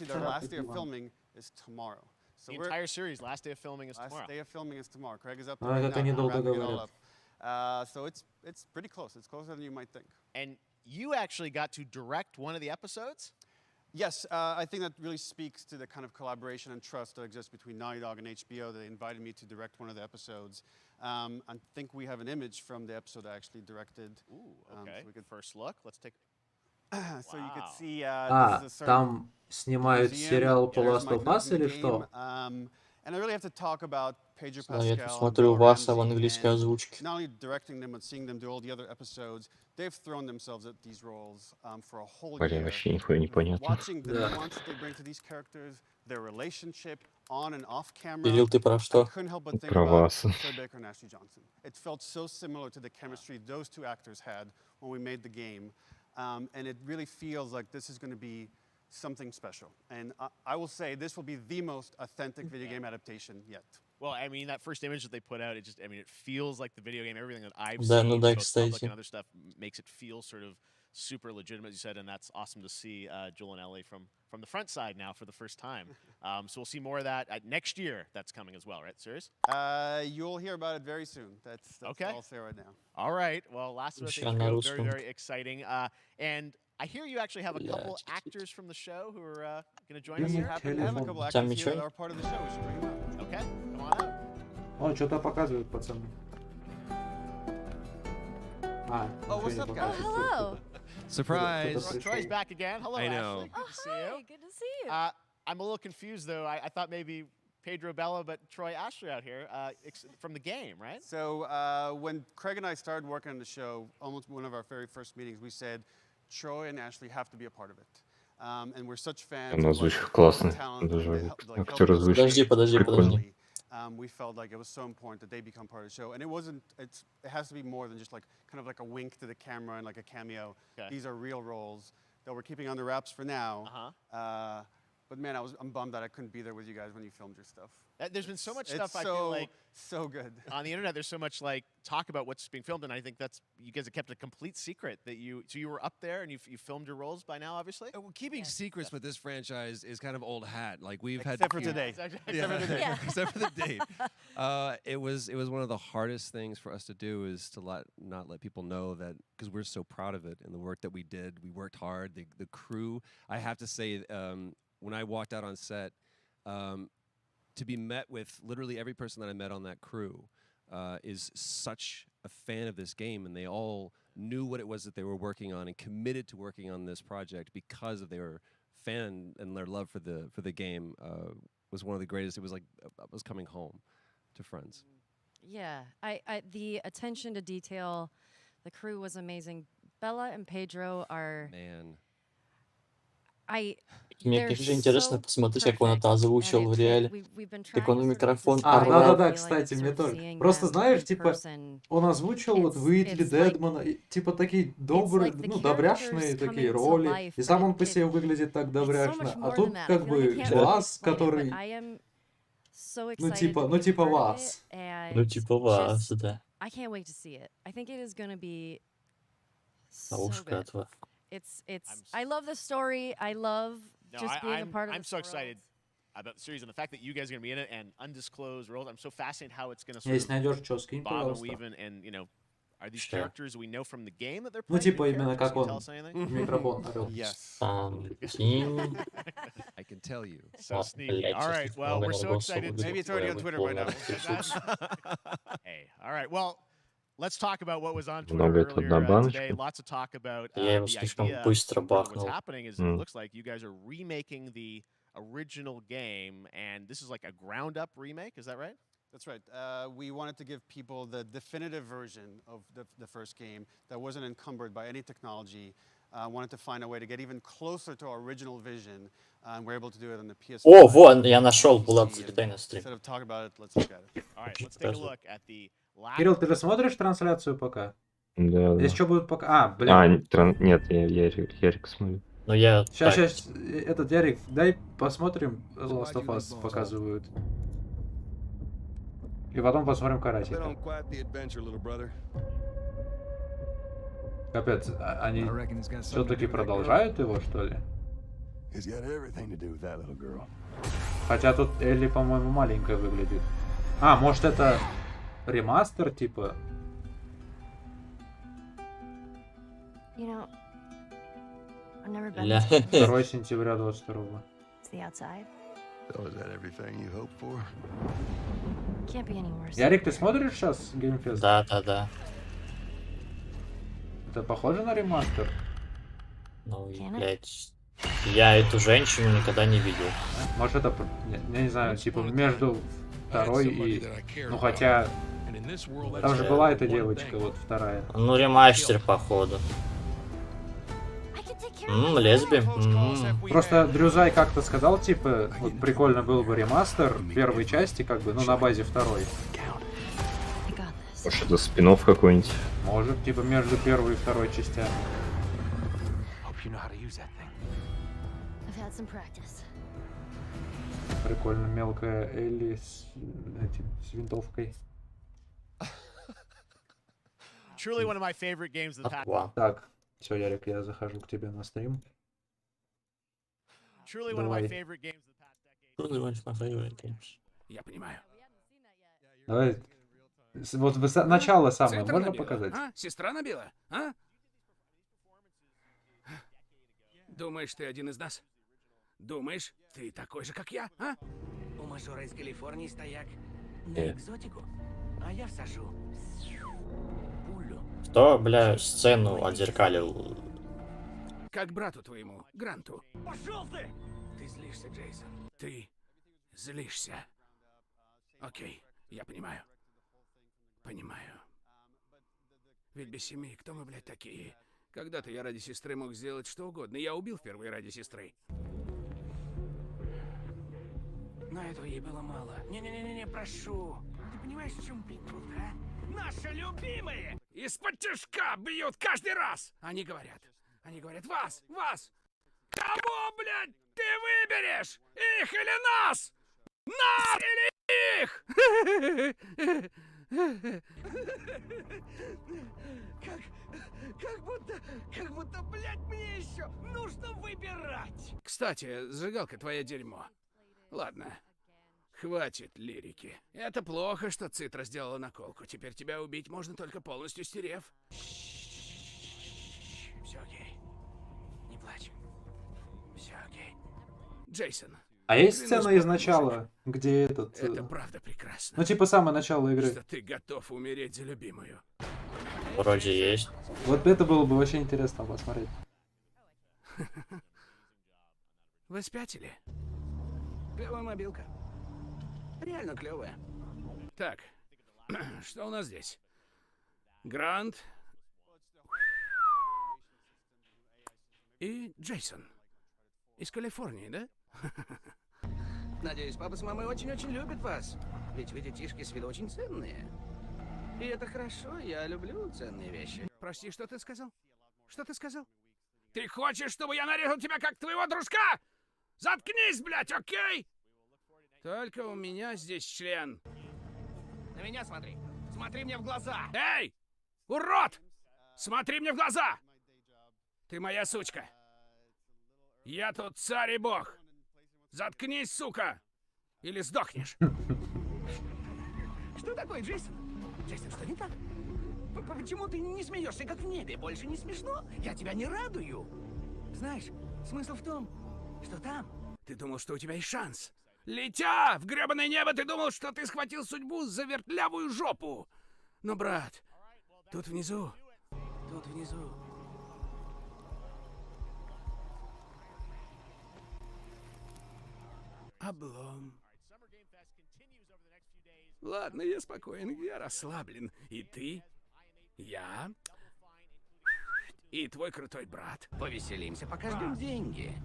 day of filming is tomorrow. So the entire series, last day of filming is tomorrow. Last day of filming is tomorrow. Craig is up there right now, wrapping it all up. So it's pretty close. It's closer than you might think. And you actually got to direct one of the episodes? Yes, I think that really speaks to the kind of collaboration and trust that exists between Naughty Dog and HBO. They invited me to direct one of the episodes. I think we have an image from the episode I actually directed. Ooh, okay. So we could first look. Let's take. So you could see. Там снимают сериал по Last of Us или что? And I really have to talk about Pedro Да, я Pascal. посмотрю Васа в английской озвучке. Not only directing them, but seeing them do all the other episodes, they've thrown themselves at these roles for a whole year. Вообще нихуя не понятно. Watching the nuance they bring to these characters, their relationship on and off camera. Кирилл, ты про что? I couldn't help but think about Troy Baker and Ashley Johnson. It felt so similar to the chemistry those two actors had when we made the game, and it really feels like this is going to be something special. And I will say this will be the most authentic video game adaptation yet. Well, I mean, that first image that they put out, it feels like the video game. Everything that I've Да, seen, ну да, both public кстати. and other stuff, makes it feel sort of super legitimate, as you said, and that's awesome to see Joel and Ellie from the front side now for the first time. So we'll see more of that next year. That's coming as well, right? Serious? You'll hear about it very soon. That's okay. all I'll say right now. All right. Well, Last of Us HBO, very, very exciting. And I hear you actually have a couple actors from the show who are going to join us here. I have a couple actors here that are part of the show. We should bring them up. Okay, come on up. О, что-то показывают, пацаны. Oh, what's up, guys? Oh, hello. Surprise! Troy's back again. Hello, I know. Ashley. Good to see you. Good to see you. I'm a little confused though. I thought maybe Pedro Bella, but Troy Ashley out here from the game, right? So when Craig and I started working on the show, almost one of our very first meetings, we said Troy and Ashley have to be a part of it. And we're such fans. Озвучка классная. Даже актер озвучки. Подожди. We felt like it was so important that they become part of the show, and it has to be more than just like kind of like a wink to the camera and like a cameo. Okay. These are real roles that we're keeping under wraps for now. But man, I'm bummed that I couldn't be there with you guys when you filmed your stuff. There's been so much It's stuff I feel like so good on the internet. There's so much like talk about what's being filmed, and I think that's you guys have kept a complete secret that you were up there and you filmed your roles by now, obviously. Well, keeping secrets with this franchise is kind of old hat. Like we've except had for today. Except for today. Yeah. except for the date. It was one of the hardest things for us to do is to not let people know that because we're so proud of it and the work that we did. We worked hard. The crew. I have to say, when I walked out on set, to be met with literally every person that I met on that crew is such a fan of this game, and they all knew what it was that they were working on and committed to working on this project because of their fan and their love for the game was one of the greatest. It was like I was coming home to friends. Yeah, the attention to detail, the crew was amazing. Bella and Pedro are. Man. Мне, конечно, интересно посмотреть, как он это озвучил в реале. Как он в микрофон орал. Да, кстати, мне тоже. Просто знаешь, типа, он озвучил вот Уитли, Дедмана, типа такие добрые, ну, добряшные такие роли. И сам он по себе выглядит так добряшно. А тут как бы Вас, который... Ну, типа Вас. Ну, типа Вас, да. I can't wait to see it. I think it is going to be А уж клятва. I love the story. I love just being a part of I'm so excited about the series and the fact that you guys are going to be in it and undisclosed roles. I'm so fascinated how it's going to sort of bob and weave and, you know, are these characters we know from the game that they're playing? Ну, типа именно как он микрофон орёл. Yes. I can tell you. So sneaky. All right. Well, we're so excited. Maybe it's already on Twitter by now. Hey. All right. Well, let's talk about what was on Twitter earlier today. Lots of talk about the idea. What's happening is it looks like you guys are remaking the original game, and this is like a ground-up remake. Is that right? That's right. We wanted to give people the definitive version of the first game that wasn't encumbered by any technology. Wanted to find a way to get even closer to our original vision, and we're able to do it on the PS4. О, вон, я нашел, была залетай на стрим. Instead of talking about it, let's look at it. All right, let's take a look at the. Кирилл, ты же смотришь трансляцию пока? Да. Если что будет пока... блин. Нет, я Ярик смотрю. Ну я... Сейчас, этот Ярик, дай посмотрим, Last of Us показывают. И потом посмотрим Каратика. Капец, они все-таки продолжают его, что ли? Хотя тут Элли, по-моему, маленькая выглядит. А, может это ремастер, типа? You know, Ля. 2 сентября 22-го. Ярик, ты смотришь сейчас геймфест? Да. Это похоже на ремастер? Ну, блядь, я эту женщину никогда не видел. Может это, я не знаю, типа между второй и... Ну хотя... Там же была эта девочка, вот вторая. Ну, ремастер, походу. Лесби. Просто Дрюзай как-то сказал, типа, вот прикольно был бы ремастер первой части, как бы, ну, на базе второй. Может, это спин-офф какой-нибудь? Может, типа, между первой и второй частями. Прикольно, мелкая Элли с винтовкой. Truly one of my favorite games of the past. Так, все, Ярик, я захожу к тебе на стрим. Truly one of my favorite games of the past decade. Я понимаю. Давай, вот начало самое, Центр можно набила, показать? А? Сестра набила? А? Думаешь, ты один из нас? Думаешь, ты такой же, как я, а? У мажора из Калифорнии стояк на экзотику, а я всажу пулю. Кто, бля, сцену отзеркалил? Как брату твоему, Гранту. Пошел ты! Ты злишься, Джейсон. Ты злишься. Окей, я понимаю. Понимаю. Ведь без семьи кто мы, блядь, такие? Когда-то я ради сестры мог сделать что угодно. Я убил впервые ради сестры. Но этого ей было мало. Не-не-не, прошу. Ты понимаешь, в чем прикол, да? Наши любимые! Из-под тяжка бьют каждый раз! Они говорят, вас! Кого, блядь, ты выберешь? Их или нас? Нас или их? Как будто, блядь, мне еще нужно выбирать. Кстати, зажигалка твоя дерьмо. Ладно, хватит лирики. Это плохо, что Цитра сделала наколку. Теперь тебя убить можно только полностью стерев. Все окей. Не плачь. Все окей. Джейсон. А есть сцена из начала, где этот... Это правда прекрасно. Ну, типа, самое начало игры. Что ты готов умереть за любимую. Вроде есть. Вот это было бы вообще интересно посмотреть. Вы спятили? Клевая мобилка. Реально клевая. Так, что у нас здесь? Грант и Джейсон. Из Калифорнии, да? Надеюсь, папа с мамой очень-очень любят вас. Ведь вы, детишки, с виду очень ценные. И это хорошо, я люблю ценные вещи. Прости, что ты сказал? Что ты сказал? Ты хочешь, чтобы я нарезал тебя как твоего дружка? Заткнись, блядь, окей? Только у меня здесь член. На меня смотри. Смотри мне в глаза. Эй! Урод! Смотри мне в глаза! Ты моя сучка. Я тут царь и бог. Заткнись, сука! Или сдохнешь. Что такое, Джейсон? Джейсон, что не так? Почему ты не смеешься, как в небе? Больше не смешно? Я тебя не радую. Знаешь, смысл в том, что там... Ты думал, что у тебя есть шанс? Летя в гребаное небо, ты думал, что ты схватил судьбу за вертлявую жопу. Но, брат, тут внизу... Тут внизу... Облом. Ладно, я спокоен, я расслаблен. И ты, я, и твой крутой брат. Повеселимся, пока ждем деньги.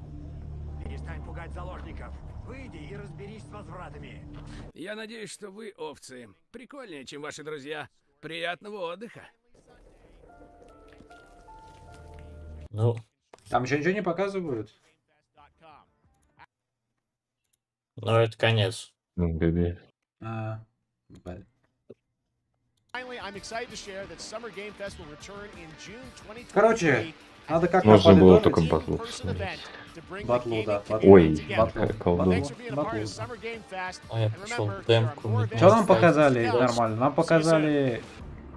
Перестань пугать заложников. Выйди и разберись с возвратами. Я надеюсь, что вы, овцы, прикольнее, чем ваши друзья. Приятного отдыха. Ну. Там еще ничего не показывают? Ну, это конец. Короче, надо как-то можно было подытожить. только батлу посмотреть. Батлу, да. Ой, колду. А я пришел демку. Что нам показали нормально? Нам показали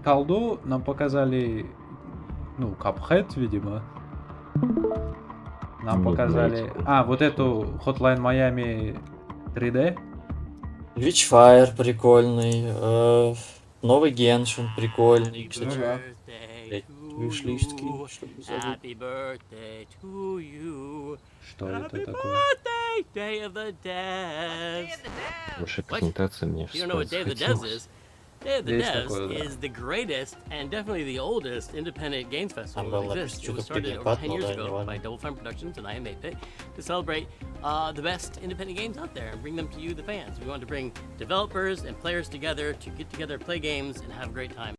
колду, нам показали, ну, Cuphead, видимо. Нам показали... А, вот эту Hotline Miami 3D. Witchfire прикольный. Новый Genshin прикольный. Кстати, блядь, виш-листки, чтобы не забыть. Happy birthday to you. Что это Happy такое? birthday, Day of the Devs. Ваша What? презентация мне You don't know what Day of the Devs is? Day of the Есть Devs такое, да. is the greatest and definitely the oldest independent games festival Там that было exists. It что-то was started over 10 перепад, years да, ago неважно. by Double Fine Productions and I Am 8-Bit to celebrate the best independent games out there and bring them to you, the fans. We want to bring developers and players together to get together, play games, and have a great time.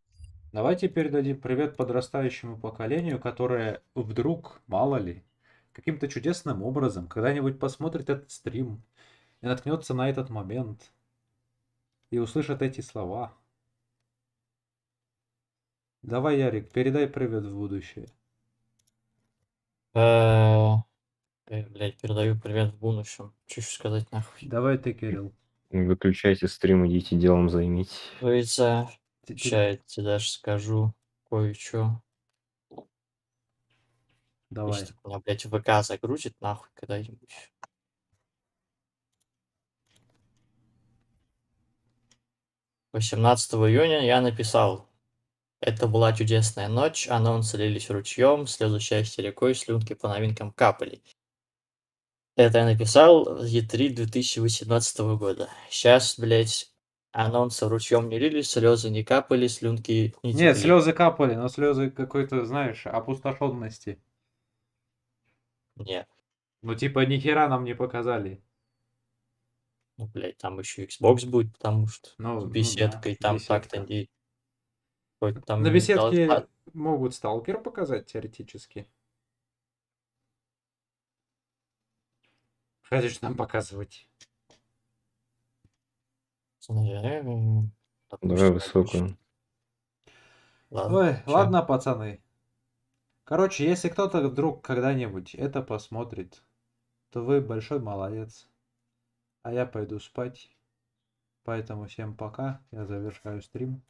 Давайте передадим привет подрастающему поколению, которое вдруг, мало ли, каким-то чудесным образом когда-нибудь посмотрит этот стрим и наткнется на этот момент и услышит эти слова. Давай, Ярик, передай привет в будущее. Блядь, передаю привет в будущем. Что еще сказать нахуй? Давай ты, Кирилл. Выключайте стрим, идите делом займитесь. Говорится, сейчас я тебе даже скажу кое-что. Давай. Если у меня, блядь, ВК загрузит нахуй когда-нибудь. 18 июня я написал: это была чудесная ночь, анонсы лились ручьем, слезы счастья рекой, слюнки по новинкам капали. Это я написал E3 2018 года. Сейчас, блядь, анонсы ручьем не лились, слезы не капали, слюнки не Нет, текли. слезы капали, но слезы какой-то, знаешь, опустошенности. Нет. Ну, типа, ни хера нам не показали. Ну, блядь, там еще Xbox будет, потому что Ну, с ну да, беседкой там так-то беседка. не... Хоть там На не беседке должна- могут сталкер показать теоретически. Хотя что нам показывать? Допустим, Давай высокую. Ладно, Ой, чё? ладно, пацаны. Короче, если кто-то вдруг когда-нибудь это посмотрит, то вы большой молодец. А я пойду спать. Поэтому всем пока. Я завершаю стрим.